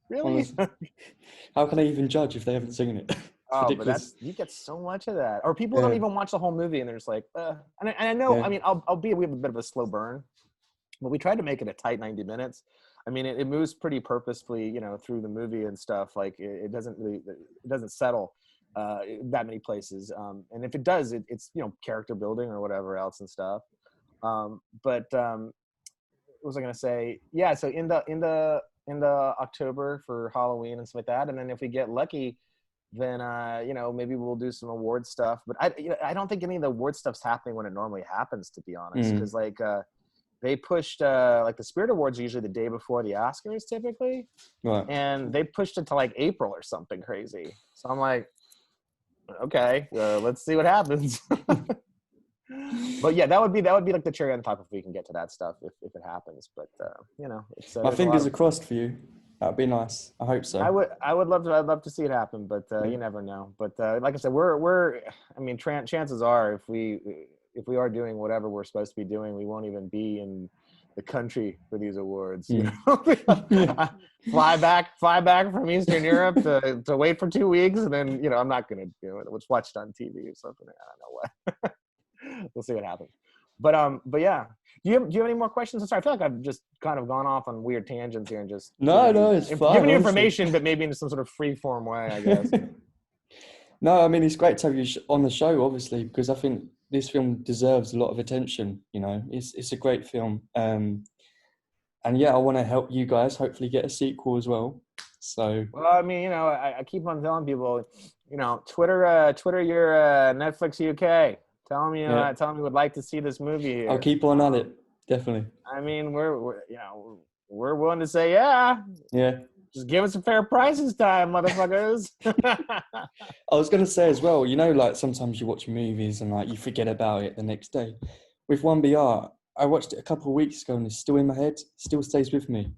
Really? How can I even judge if they haven't seen it? Oh, but you get so much of that. Or people don't even watch the whole movie and they're just like, and I know, I mean, albeit we have a bit of a slow burn, but we tried to make it a tight 90 minutes. I mean, it moves pretty purposefully, you know, through the movie and stuff. Like it doesn't settle that many places. And if it does, it's, you know, character building or whatever else and stuff. What was I going to say? Yeah. So in the October for Halloween and stuff like that. And then if we get lucky, then you know, maybe we'll do some award stuff. But I don't think any of the award stuff's happening when it normally happens, to be honest, because like they pushed like the Spirit Awards are usually the day before the Oscars typically, Right. and they pushed it to like April or something crazy. So I'm like, okay, let's see what happens. But yeah, that would be like the cherry on top if we can get to that stuff if it happens. But you know, it's My fingers are crossed for you. That'd be nice. I hope so. I'd love to see it happen, but you never know. But like I said, I mean, chances are if we are doing whatever we're supposed to be doing, we won't even be in the country for these awards. You know? fly back from Eastern Europe to wait for 2 weeks, and then, you know, I'm not gonna do it. Let's watch it on TV or something. I don't know what. We'll see what happens. But yeah. Do you have any more questions? I'm sorry, I feel like I've just kind of gone off on weird tangents here and just it's fine. Giving you information, but maybe in some sort of free form way, I guess. No, I mean, it's great to have you on the show, obviously, because I think this film deserves a lot of attention. You know, it's a great film, and yeah, I want to help you guys hopefully get a sequel as well. So, well, I mean, you know, I keep on telling people, you know, Twitter your Netflix UK. Tell them you would like to see this movie here. I'll keep on at it, definitely. I mean, we're willing to say yeah. Just give us a fair price this time, motherfuckers. I was going to say as well, you know, like sometimes you watch movies and like you forget about it the next day. With 1BR, I watched it a couple of weeks ago and it's still in my head, still stays with me.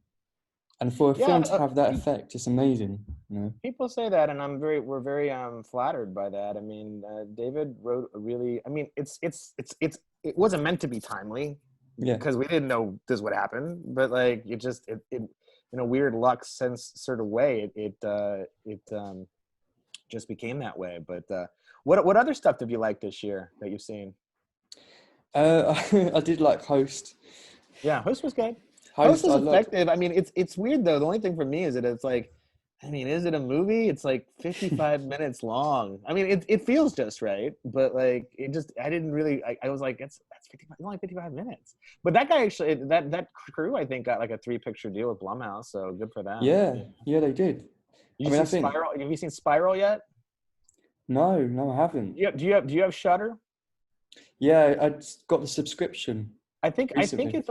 And for a film to have that effect, it's amazing. You know? People say that, and we're very flattered by that. I mean, David wrote a really. I mean, it wasn't meant to be timely, because we didn't know this would happen. But like, it in a weird luck sense sort of way, it just became that way. But what other stuff did you like this year that you've seen? I did like Host. Yeah, Host was good. Host was effective. I mean, it's weird though. The only thing for me is that it's like, I mean, is it a movie? It's like 55 minutes long. I mean, it feels just right, but like I didn't really. I was like, that's 55, only 55 minutes. But that guy actually, that crew, I think, got like a 3-picture deal with Blumhouse, so good for them. Yeah, they did. Have you seen Spiral yet? No, I haven't. Do you have Shudder? Yeah, I just got the subscription I think recently.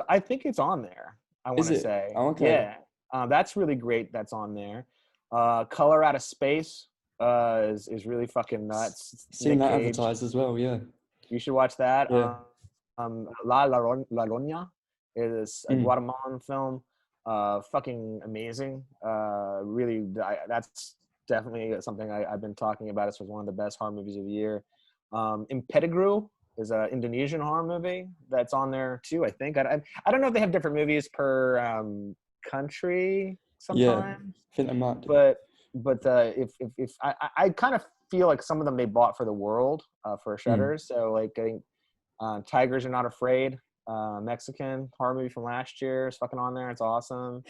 it's on there. I want Is to it? say, Oh, okay. yeah, that's really great. That's on there. Color Out of Space is really fucking nuts. Seen Nick that Cage. advertised as well. Yeah. You should watch that. Yeah. La Loña is a Mm. Guatemalan film. Fucking amazing. Really, that's definitely something I've been talking about. It's one of the best horror movies of the year. Impetigru is an Indonesian horror movie that's on there too. I think I don't know if they have different movies per country Yeah. sometimes, I think they might do. but if I kind of feel like some of them they bought for the world for Mm. Shutter. So like I think Tigers Are Not Afraid, Mexican horror movie from last year is fucking on there. It's awesome.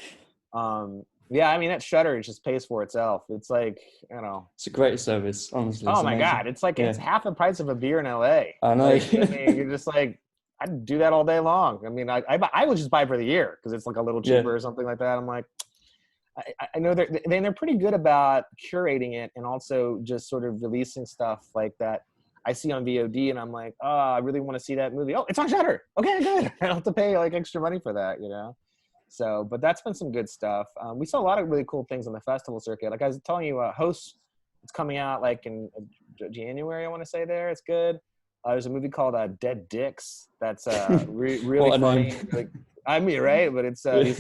Yeah, I mean that Shutter just pays for itself. It's like, you know, It's a great service. Honestly, oh it's my amazing. God, it's like Yeah. it's half the price of a beer in LA. I know. Like, I mean, you're just like, I'd do that all day long. I mean, I would just buy for the year because it's like a little Yeah. cheaper or something like that. I'm like, I know they're pretty good about curating it and also just sort of releasing stuff like that I see on VOD and I'm like, oh, I really want to see that movie. Oh, it's on Shutter. Okay, good. I don't have to pay like extra money for that, you know? So, but that's been some good stuff. We saw a lot of really cool things on the festival circuit. Like I was telling you, Host, it's coming out like in January, I want to say there. It's good. There's a movie called Dead Dicks that's really What a funny. name. Like, I mean, right? But it's Yeah.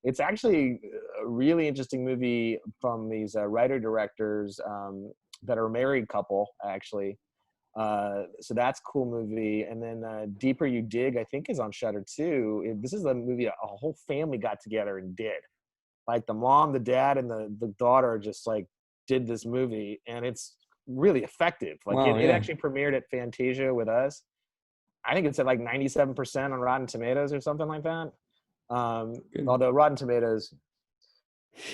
it's actually a really interesting movie from these writer-directors that are a married couple, actually. So that's a cool movie. And then Deeper You Dig, I think, is on Shudder too. This is a movie a whole family got together and did. Like the mom, the dad, and the daughter just like did this movie, and it's really effective. Like Wow. it Yeah. actually premiered at Fantasia with us. I think it's at like 97% on Rotten Tomatoes or something like that. Good. Although Rotten Tomatoes,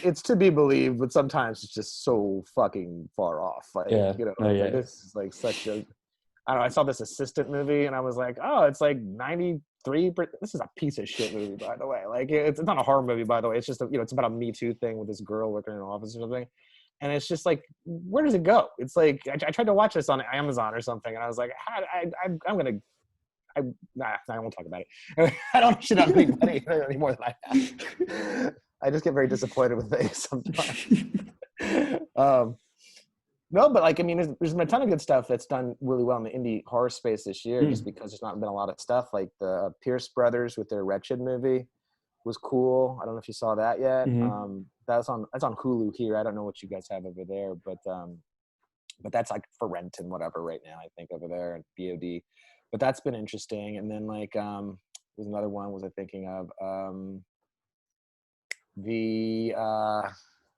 it's to be believed, but sometimes it's just so fucking far off. Like, Yeah. you know, No. it's like Yeah. this is like such a, I don't know. I saw this assistant movie and I was like, oh, it's like 93. This is a piece of shit movie, by the way. Like, it's not a horror movie, by the way. It's just, it's about a Me Too thing with this girl working in an office or something. And it's just like, where does it go? It's like, I tried to watch this on Amazon or something, and I was like, I'm going to, I won't talk about it. I don't shit on anybody any more than I have. I just get very disappointed with things sometimes. No, but like, I mean, there's been a ton of good stuff that's done really well in the indie horror space this year, just because there's not been a lot of stuff. Like the Pierce brothers with their Wretched movie was cool. I don't know if you saw that yet. Mm-hmm. That's on Hulu here. I don't know what you guys have over there, but that's like for rent and whatever right now, I think, over there at VOD. But that's been interesting. And then like there's another one was I thinking of the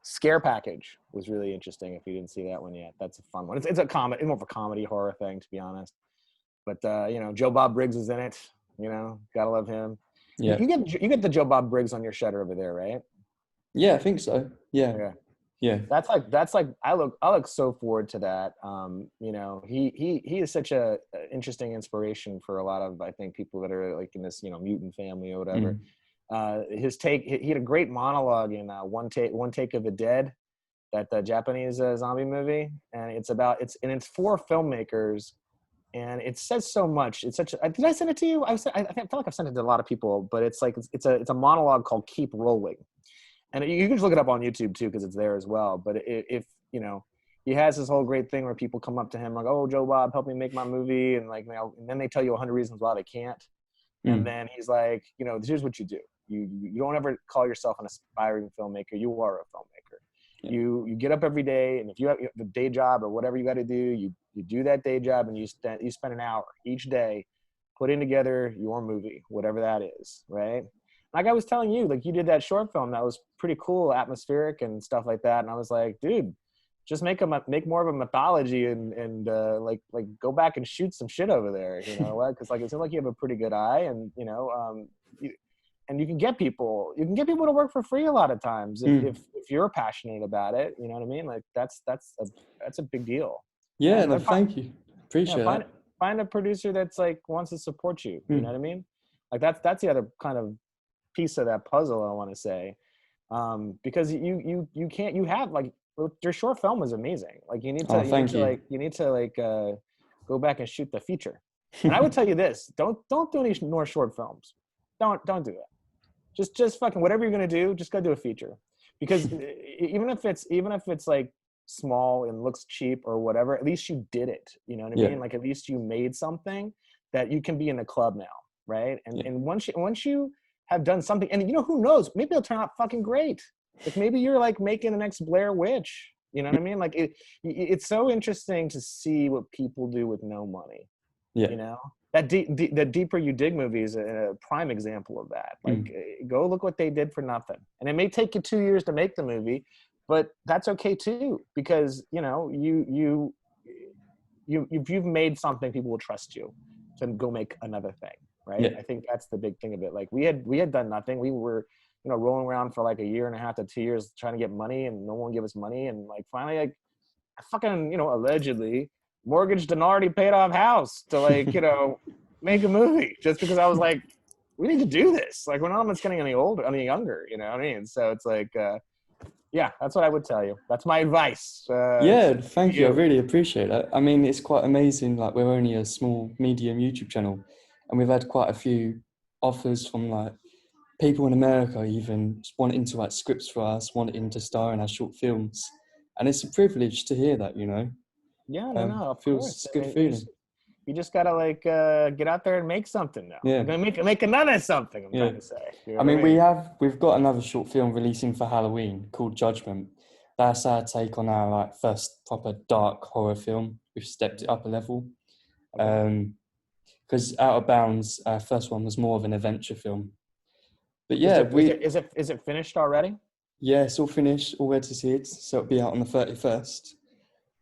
Scare Package was really interesting. If you didn't see that one yet, that's a fun one. It's a comedy, more of a comedy horror thing, to be honest. But Joe Bob Briggs is in it. Gotta love him. Yeah. You get the Joe Bob Briggs on your Shutter over there, right? Yeah, I think so. Yeah. Yeah. Yeah. That's like I look so forward to that. He is such a interesting inspiration for a lot of, I think, people that are like in this mutant family or whatever. His take, he had a great monologue in One Take of the Dead, that the Japanese zombie movie, and it's for filmmakers, and it says so much. It's such. Did I send it to you? I feel like I've sent it to a lot of people, but it's like it's a monologue called "Keep Rolling." And you can just look it up on YouTube too, because it's there as well. But if he has this whole great thing where people come up to him like, "Oh, Joe Bob, help me make my movie," and like, and then they tell you 100 reasons why they can't. And then he's like, here's what you do. You don't ever call yourself an aspiring filmmaker. You are a filmmaker. Yeah. You get up every day, and if you have a day job or whatever you got to do, you do that day job, and you spend an hour each day putting together your movie, whatever that is, right? Like I was telling you, like you did that short film that was pretty cool, atmospheric and stuff like that. And I was like, dude, just make more of a mythology and like go back and shoot some shit over there. You know what? Because like it seems like you have a pretty good eye, and and you can get people to work for free a lot of times if you're passionate about it. You know what I mean? Like that's a big deal. Yeah. And No, thank you. Appreciate that. Find a producer that's like wants to support you. You know what I mean? Like that's the other kind of piece of that puzzle, I want to say, because you can't, you have like your short film is amazing. Like you need to go back and shoot the feature. And I would tell you this: don't do any more short films. Don't do that. Just fucking whatever you're gonna do, just go do a feature. Because even if it's like small and looks cheap or whatever, at least you did it. You know what I Yeah. mean? Like at least you made something that you can be in the club now, right? And once you have done something, and who knows, maybe it'll turn out fucking great. Like maybe you're like making the next Blair Witch. You know what I mean? Like it's so interesting to see what people do with no money. Yeah. That the Deeper You Dig movie is a prime example of that. Like, go look what they did for nothing, and it may take you 2 years to make the movie, but that's okay too, because if you've made something, people will trust you to go make another thing, right? Yeah. I think that's the big thing of it. Like we had done nothing. We were rolling around for like a year and a half to 2 years trying to get money, and no one gave us money, and like finally, like I fucking allegedly mortgaged an already paid off house to like make a movie, just because I was like, we need to do this. Like, we're not almost getting any younger, you know what I mean? So it's like, yeah, that's what I would tell you. That's my advice. Yeah, thank you. I really appreciate that. I mean, it's quite amazing. Like, we're only a small, medium YouTube channel, and we've had quite a few offers from like people in America, even wanting to write scripts for us, wanting to star in our short films, and it's a privilege to hear that. Yeah, no, of Feels course. I good mean, feeling. you just gotta like get out there and make something now. Yeah. I'm gonna make another something. I'm Yeah. trying to say. You know I what mean, we've got another short film releasing for Halloween called Judgment. That's our take on our like first proper dark horror film. We've stepped it up a level. Okay. Because Out of Bounds, our first one was more of an adventure film. But Is yeah, it finished already? it's all finished, all ready to see it. So it'll be out on the 31st.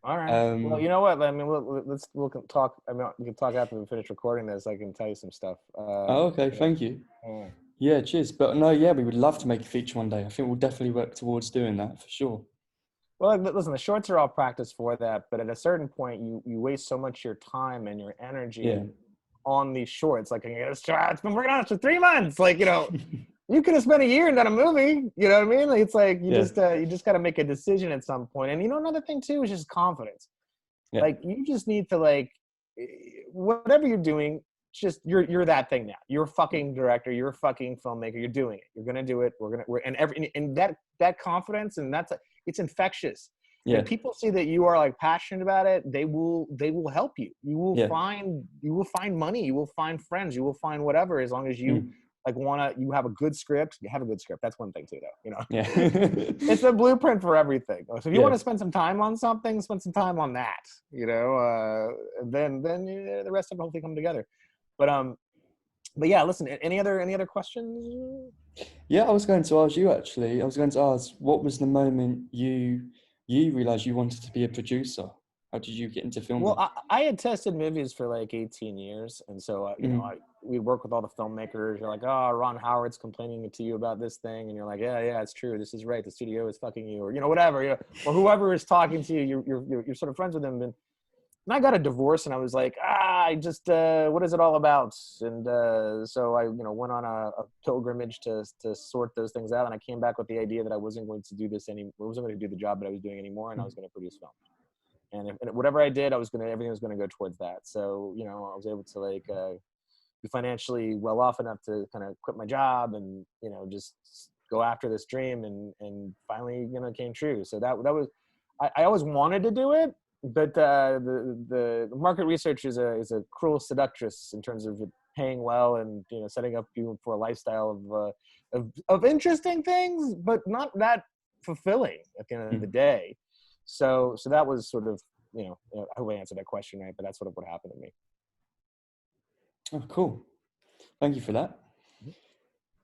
All right. Well, you know what? I mean, we'll talk. I mean, we can talk after we finish recording this. I can tell you some stuff. Oh, okay, thank you. Yeah, cheers. But no, yeah, we would love to make a feature one day. I think we'll definitely work towards doing that for sure. Well, listen, the shorts are all practice for that, but at a certain point, you waste so much of your time and your energy on these shorts. Like, it's been working on it for 3 months. Like, you could have spent a year and done a movie. You know what I mean? Like, it's like you just got to make a decision at some point. And another thing too is just confidence. Yeah. Like, you just need to like whatever you're doing. Just you're that thing now. You're a fucking director. You're a fucking filmmaker. You're doing it. You're gonna do it. And that confidence, and it's infectious. Yeah. And people see that you are like passionate about it. They will help you. You will find money. You will find friends. You will find whatever, as long as you you have a good script. You have a good script. That's one thing too, though. Yeah. It's a blueprint for everything. So if you want to spend some time on something, spend some time on that. Then the rest of it hopefully come together. But yeah, listen. Any other questions? Yeah, I was going to ask you actually. I was going to ask, what was the moment you realized you wanted to be a producer? How did you get into filming? Well, I had tested movies for like 18 years, and so we'd work with all the filmmakers. You're like, oh, Ron Howard's complaining to you about this thing, and you're like, yeah, it's true. This is right. The studio is fucking you, or whatever. Or whoever is talking to you, you're sort of friends with them. And I got a divorce, and I was like, I just what is it all about? And so I went on a pilgrimage to sort those things out, and I came back with the idea that I wasn't going to do this anymore. I wasn't going to do the job that I was doing anymore, and I was going to produce film. And whatever I did, everything was going to go towards that. So I was able to like be financially well off enough to kind of quit my job and just go after this dream, and finally came true. So that was I always wanted to do it. But the market research is a cruel seductress in terms of it paying well and setting up you for a lifestyle of interesting things, but not that fulfilling at the end of the day. So that was sort of I hope I answered that question right, but that's sort of what happened to me. Oh, cool! Thank you for that.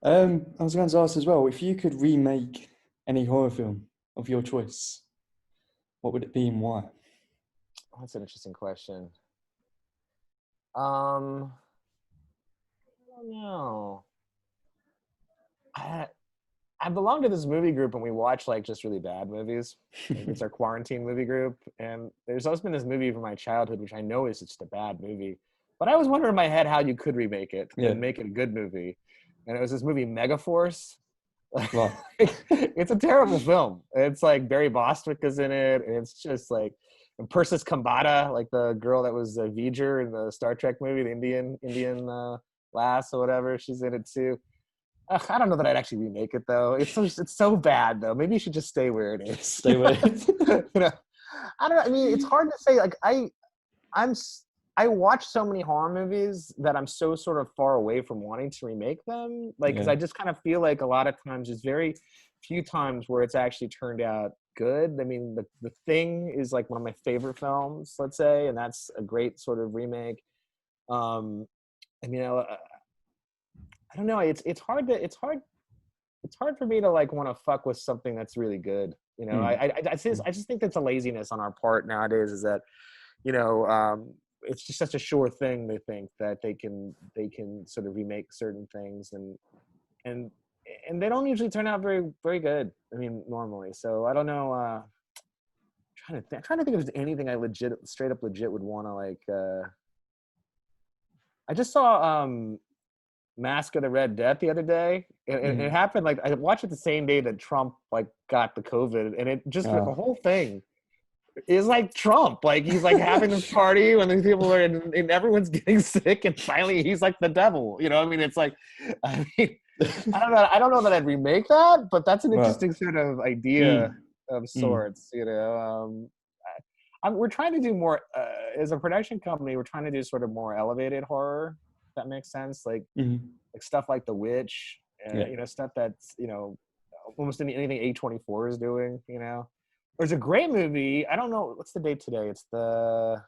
I was going to ask as well, if you could remake any horror film of your choice, what would it be and why? That's an interesting question. I don't know. I belong to this movie group, and we watch like just really bad movies. It's our quarantine movie group, and there's always been this movie from my childhood, which I know is just a bad movie, but I always wonder in my head how you could remake it and make it a good movie. And it was this movie Megaforce. Wow. It's a terrible film. It's like Barry Bostwick is in it, and it's just like Persis Kambata, like the girl that was V'ger in the Star Trek movie, the Indian lass or whatever. She's in it too. Ugh, I don't know that I'd actually remake it though. It's so bad though. Maybe you should just stay where it is. Stay away. You know, I don't know. I mean, it's hard to say. Like I watch so many horror movies that I'm so sort of far away from wanting to remake them. Like, because I just kind of feel like a lot of times there's very few times where it's actually turned out good. I mean, the Thing is like one of my favorite films, let's say, and that's a great sort of remake. I mean, I don't know. It's hard for me to like want to fuck with something that's really good. You know, I just think that's a laziness on our part nowadays. Is that, you know, it's just such a sure thing. They think that they can sort of remake certain things, and they don't usually turn out very, very good. I mean, normally. So I don't know. I'm trying to think if there's anything I straight up legit would want to like. I just saw Mask of the Red Death the other day. It happened like I watched it the same day that Trump like got the COVID, and it just the whole thing is like Trump. Like he's like having this party when these people are and everyone's getting sick, and finally he's like the devil. You know, I mean, it's like, I mean, I don't know that I'd remake that, but that's an interesting sort of idea of sorts. You know, we're trying to do more as a production company. We're trying to do sort of more elevated horror. If that makes sense, like stuff like The Witch, you know, stuff that's, you know, almost anything A24 is doing. You know, there's a great movie. I don't know what's the date today. It's the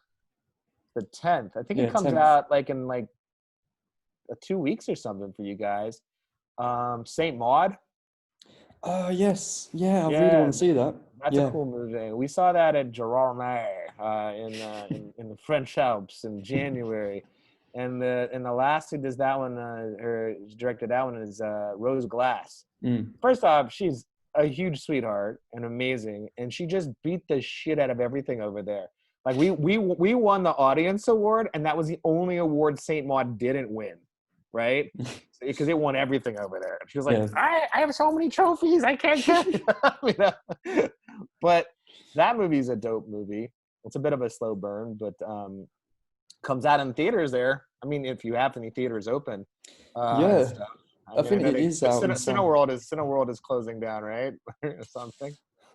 10th. I think it comes 10th. out like in like 2 weeks or something for you guys. Saint Maud. Oh yes, I really want to see that. That's a cool movie. We saw that at Girardmer in the French Alps in January, and the last who does that one or directed that one is Rose Glass. First off, she's a huge sweetheart and amazing, and she just beat the shit out of everything over there. Like we won the audience award, and that was the only award Saint Maud didn't win, right? Because it won everything over there. She was like, I have so many trophies, I can't get it. You know? But that movie's a dope movie. It's a bit of a slow burn, but comes out in theaters there. I mean, if you have any theaters open. I think it is out. Cineworld is closing down, right? Or something.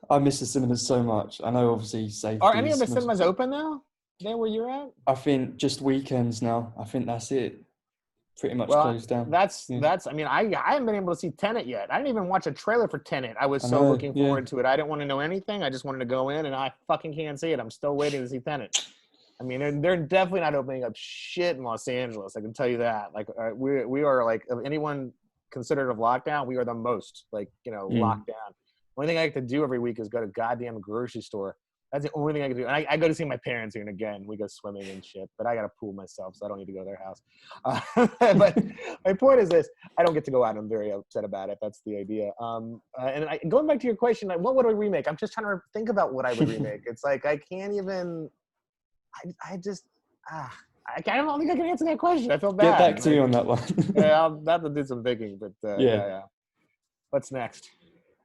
I miss the cinemas so much. I know, obviously, safety. Are any of the cinemas open now? There where you're at? I think just weekends now. I think that's it. Pretty much closed down. That's. I mean, I haven't been able to see Tenet yet. I didn't even watch a trailer for Tenet. I was so looking forward to it. I didn't want to know anything. I just wanted to go in, and I fucking can't see it. I'm still waiting to see Tenet. I mean, they're definitely not opening up shit in Los Angeles. I can tell you that. Like, we are like, of anyone considered of lockdown, we are the most like, you know, locked down. Only thing I have to do every week is go to goddamn grocery store. That's the only thing I can do. And I go to see my parents here, and again, we go swimming and shit. But I got a pool myself, so I don't need to go to their house. But my point is this: I don't get to go out, and I'm very upset about it. That's the idea. Going back to your question, like, what would I remake? I'm just trying to think about what I would remake. It's like I can't even. I don't think I can answer that question. I feel bad. Get back to me on that one. Yeah, I'll have to do some thinking. But yeah. What's next?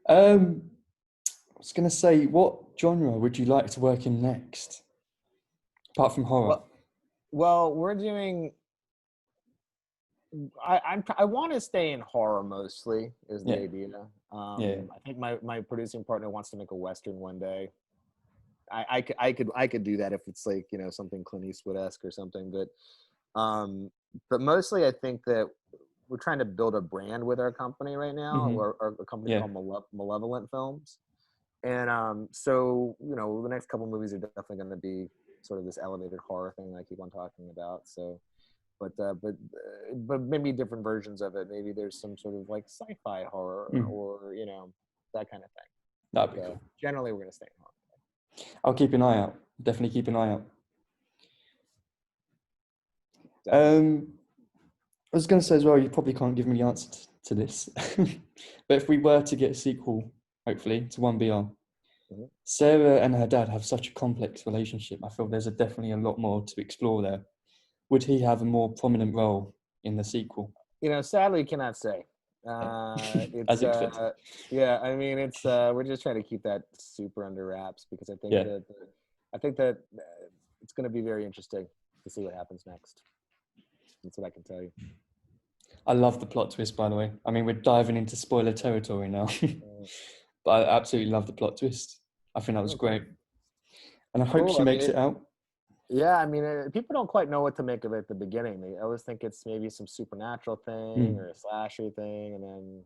I was going to say, what genre would you like to work in next, apart from horror? Well, we're doing. I want to stay in horror mostly. Is the idea. I think my producing partner wants to make a Western one day. I could do that if it's like, you know, something Clint Eastwood-esque or something. But mostly I think that we're trying to build a brand with our company right now, or a company called Malevolent Films. And so, you know, the next couple movies are definitely going to be sort of this elevated horror thing I keep on talking about. So, but maybe different versions of it. Maybe there's some sort of like sci-fi horror or, you know, that kind of thing. That'd be cool. Generally, we're going to stay in horror. I'll keep an eye out. Definitely keep an eye out. I was going to say as well, you probably can't give me the answer to this. But if we were to get a sequel, hopefully, to 1BR, Sarah and her dad have such a complex relationship. I feel there's definitely a lot more to explore there. Would he have a more prominent role in the sequel? You know, sadly, you cannot say. As yeah, I mean, it's we're just trying to keep that super under wraps because I think that I think that it's going to be very interesting to see what happens next. That's what I can tell you. I love the plot twist, by the way. I mean, we're diving into spoiler territory now. But I absolutely love the plot twist. I think that was great. And I hope Cool. she makes it out. Yeah, I mean, people don't quite know what to make of it at the beginning. They always think it's maybe some supernatural thing or a slasher thing, and then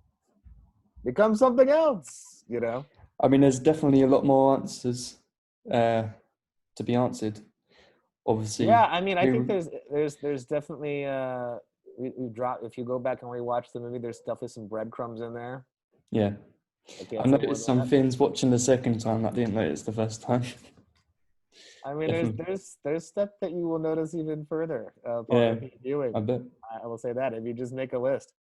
becomes something else, you know? I mean, there's definitely a lot more answers to be answered. Obviously. Yeah, I mean, I think there's definitely we drop, if you go back and rewatch the movie, there's definitely some breadcrumbs in there. Yeah. Okay, I noticed some things watching the second time that I didn't notice the first time. I mean, there's stuff that you will notice even further upon repeat viewing. I bet. I will say that if you just make a list.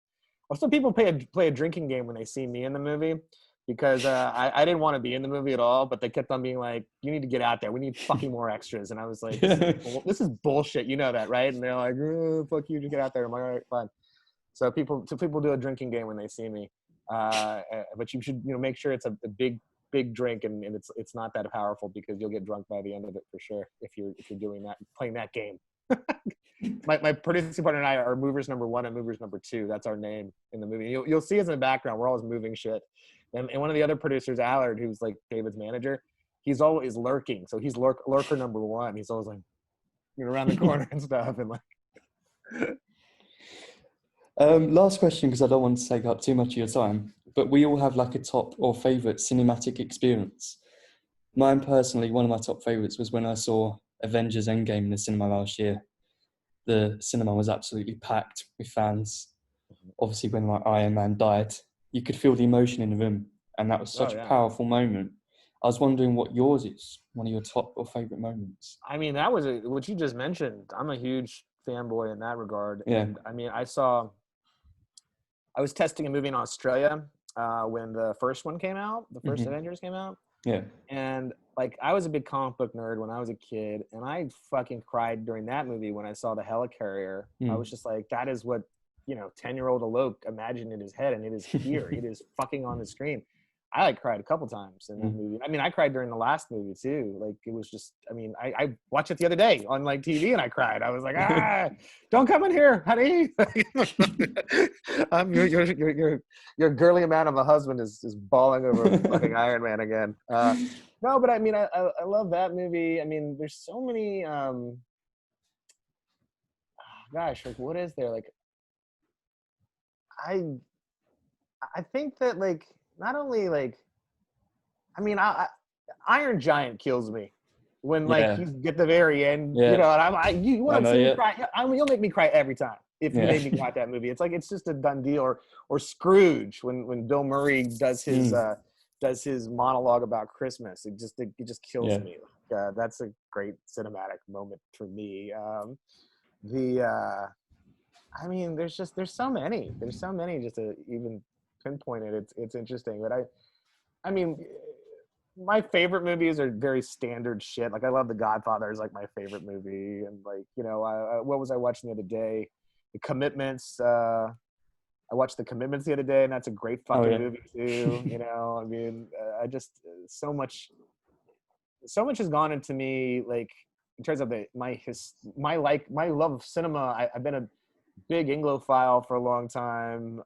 Also, people play a drinking game when they see me in the movie, because I didn't want to be in the movie at all, but they kept on being like, "You need to get out there. We need fucking more extras." And I was like, "This is bullshit. You know that, right?" And they're like, oh, "Fuck you, just get out there." I'm like, "All right, fine." So people do a drinking game when they see me, but you should make sure it's a big drink, and it's not that powerful, because you'll get drunk by the end of it for sure if you're doing that, playing that game. My producing partner and I are movers number 1 and movers number 2. That's our name in the movie. You'll see us in the background. We're always moving shit. And one of the other producers, Allard, who's like David's manager, he's always lurking. So he's lurker number 1. He's always like around the corner and stuff. And like. Last question, because I don't want to take up too much of your time. But we all have like a top or favorite cinematic experience. Mine personally, one of my top favorites was when I saw Avengers Endgame in the cinema last year. The cinema was absolutely packed with fans. Obviously, when like Iron Man died, you could feel the emotion in the room, and that was such a powerful moment. I was wondering what yours is, one of your top or favorite moments. I mean, that was what you just mentioned. I'm a huge fanboy in that regard. Yeah. And I mean, I was testing a movie in Australia when the first one came out, the first Avengers came out. Yeah. And like, I was a big comic book nerd when I was a kid, and I fucking cried during that movie when I saw the helicarrier. I was just like, that is what 10-year-old Alok imagined in his head, and it is here. It is fucking on the screen. I like cried a couple times in that movie. I mean, I cried during the last movie too. Like, it was just, I mean, I watched it the other day on like TV, and I cried. I was like, don't come in here, honey. Your girly man of a husband is bawling over fucking Iron Man again. No, but I mean, I love that movie. I mean, there's so many, gosh, like, what is there? Like, I think that, like, not only like, I mean, Iron Giant kills me when like you get the very end, and you want to see me cry. You'll make me cry every time if you make me watch that movie. It's like, it's just a done deal. Or Scrooge when Bill Murray does his monologue about Christmas. It just kills me. That's a great cinematic moment for me. I mean, there's so many. There's so many just to even pinpoint it. It's interesting. But I mean, my favorite movies are very standard shit. Like, I love The Godfather is like my favorite movie. And like, what was I watching the other day? The Commitments. I watched The Commitments the other day, and that's a great fucking movie too. I mean, I just so much has gone into me, like, in terms of my love of cinema. I've been a big Anglophile for a long time.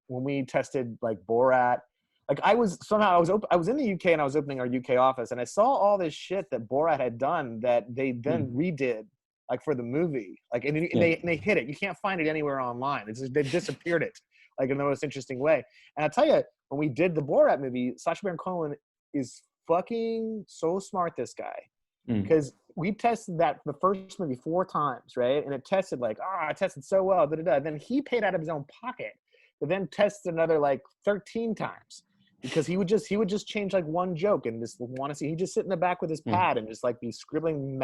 When we tested like Borat, like, I was in the UK, and I was opening our UK office, and I saw all this shit that Borat had done that they then redid, like, for the movie, like, and they hid it. You can't find it anywhere online. They disappeared it, like, in the most interesting way. And I tell you, when we did the Borat movie, Sacha Baron Cohen is fucking so smart, this guy, because we tested the first movie 4 times, right? And it tested like, it tested so well, Then he paid out of his own pocket, but then tested another like 13 times, because he would just change like one joke and just want to see. He'd just sit in the back with his pad and just like be scribbling,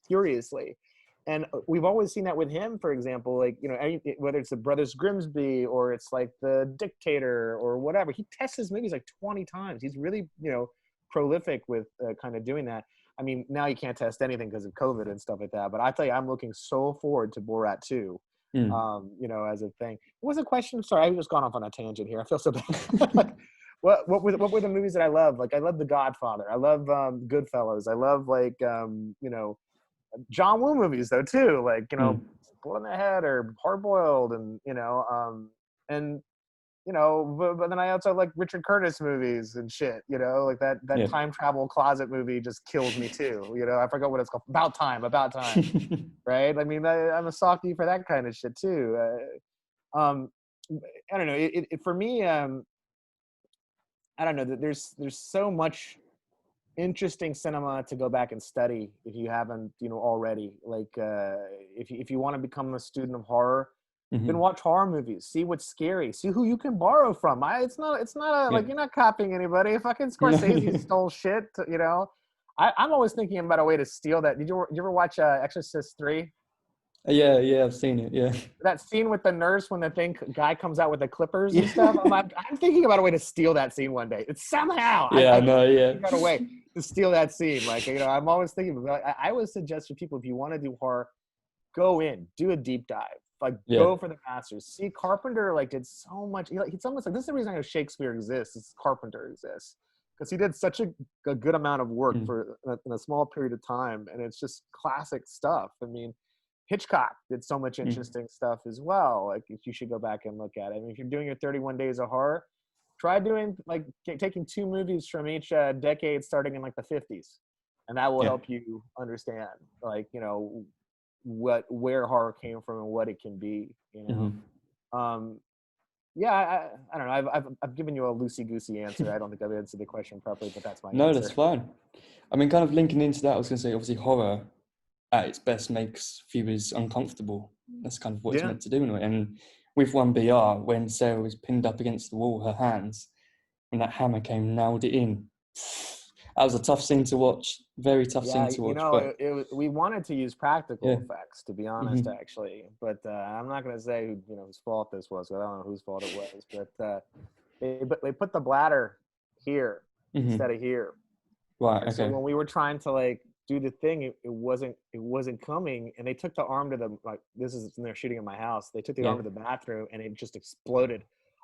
furiously. And we've always seen that with him, for example, like, whether it's the Brothers Grimsby or it's like The Dictator or whatever, he tests his movies like 20 times. He's really, prolific with kind of doing that. I mean, now you can't test anything because of COVID and stuff like that. But I tell you, I'm looking so forward to Borat 2, as a thing. What was the question? Sorry, I've just gone off on a tangent here. I feel so bad. what were the movies that I love? Like I love The Godfather. I love Goodfellas. I love like John Woo movies though too. Like Blood in the Head or Hard Boiled, and and but then I also like Richard Curtis movies and shit. Like that time travel closet movie just kills me too. I forgot what it's called. About Time. Right? I mean, I'm a softie for that kind of shit too. I don't know. It for me. I don't know. There's so much interesting cinema to go back and study if you haven't already. Like if you want to become a student of horror, then watch horror movies. See what's scary. See who you can borrow from. It's not like you're not copying anybody. Fucking Scorsese stole shit. I'm always thinking about a way to steal that. Did you ever watch Exorcist 3? Yeah, I've seen it. Yeah, that scene with the nurse when the guy comes out with the clippers and stuff. I'm thinking about a way to steal that scene one day. It's somehow. I know. Yeah, got a way to steal that scene. Like I'm always thinking. I always suggest for people, if you want to do horror, go in, do a deep dive. Like go for the masters. See, Carpenter did so much. It's almost like this is the reason I know Shakespeare exists. Is Carpenter exists because he did such a good amount of work in a small period of time, and it's just classic stuff. I mean. Hitchcock did so much interesting stuff as well. Like if you should go back and look at it. I mean, if you're doing your 31 days of horror, try doing taking 2 movies from each decade starting in like the 50s. And that will help you understand where horror came from and what it can be, I don't know. I've given you a loosey-goosey answer. I don't think I've answered the question properly, but that's my answer. No, that's fine. I mean, kind of linking into that, I was going to say, obviously horror at its best makes viewers uncomfortable. That's kind of what it's meant to do in a way. And with 1BR, when Sarah was pinned up against the wall, her hands, when that hammer came, nailed it in. That was a tough scene to watch. Very tough scene to watch. We wanted to use practical effects, to be honest, actually. But I'm not going to say whose fault this was. I don't know whose fault it was. But they put the bladder here instead of here. Right. And so when we were trying to do the thing, it wasn't coming, and they took the arm to the this is when they're shooting in my house. They took the arm to the bathroom, and it just exploded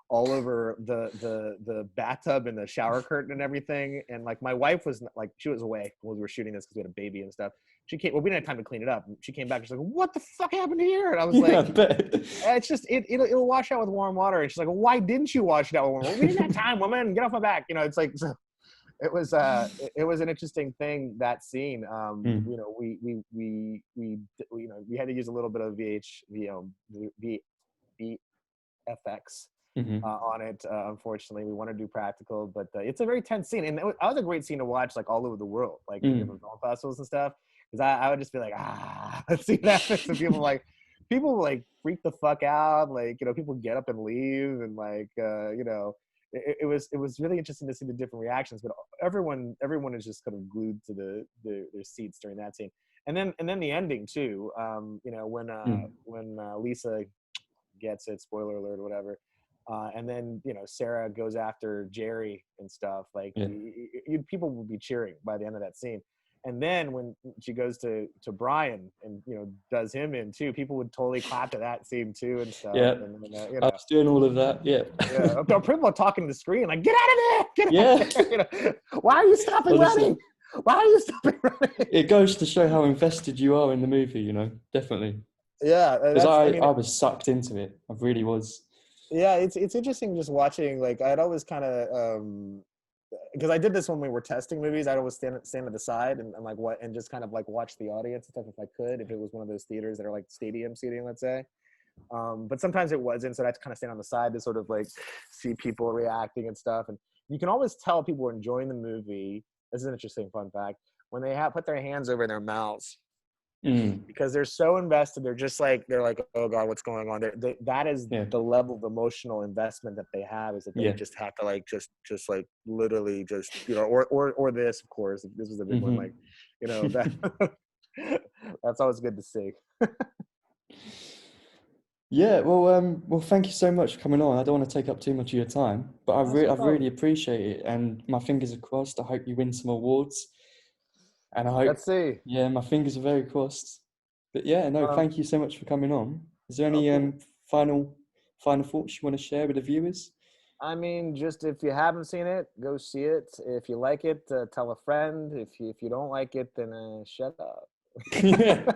all over the bathtub and the shower curtain and everything. And my wife was she was away when we were shooting this because we had a baby and stuff. She came. Well, we didn't have time to clean it up. She came back. She's like, "What the fuck happened here?" And I was like, "It's just it'll wash out with warm water." And she's like, "Why didn't you wash it out with warm water?" "We didn't have time, woman. Get off my back." It's like. So, it was an interesting thing, that scene. We had to use a little bit of VFX on it. Unfortunately, we want to do practical, but it's a very tense scene, and that was a great scene to watch all over the world, different film festivals and stuff. Because I would just be like, let's see what happens, and people freak the fuck out, people get up and leave, and it was really interesting to see the different reactions, but everyone is just kind of glued to their seats during that scene, and then the ending too. When Lisa gets it, spoiler alert, or whatever, and then Sarah goes after Jerry and stuff. People will be cheering by the end of that scene. And then when she goes to Brian and does him in too, people would totally clap to that scene too and stuff. Yeah, I was doing all of that. Yeah. People are talking to the screen like, "Get out of there! Get out of there!" Why are you stopping running? Why are you stopping running? It goes to show how invested you are in the movie. Definitely. Yeah, because I was sucked into it. I really was. Yeah, it's interesting just watching. I'd always kind of. Because I did this when we were testing movies, I'd always stand at the side and just kind of watch the audience and stuff if I could, if it was one of those theaters that are stadium seating, let's say. But sometimes it wasn't, so I had to kind of stand on the side to sort of see people reacting and stuff. And you can always tell people were enjoying the movie. This is an interesting fun fact. When they put their hands over their mouths, because they're so invested, they're like, "Oh God, what's going on?" That is the level of emotional investment that they have, is that they just have to just literally just or this, of course, this was a big one, that that's always good to see. Yeah, well, thank you so much for coming on. I don't want to take up too much of your time, but I really appreciate it, and my fingers are crossed. I hope you win some awards. And I hope, let's see. Yeah, my fingers are very crossed. But thank you so much for coming on. Is there any final thoughts you want to share with the viewers? I mean, just if you haven't seen it, go see it. If you like it, tell a friend. If you don't like it, then shut up. Yeah,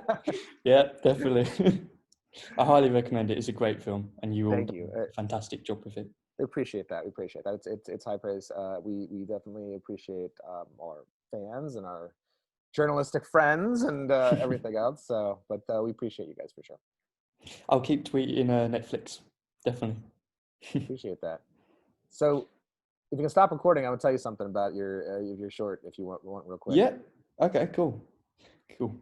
yeah, definitely. I highly recommend it. It's a great film, and you all Thank done you. a fantastic job with it. We appreciate that. We appreciate that. It's high praise. We definitely appreciate our fans and our journalistic friends and everything else. So, but we appreciate you guys for sure. I'll keep tweeting Netflix, definitely. Appreciate that. So, if you can stop recording, I'm gonna tell you something about your short if you want real quick. Yeah. Okay. Cool. Cool.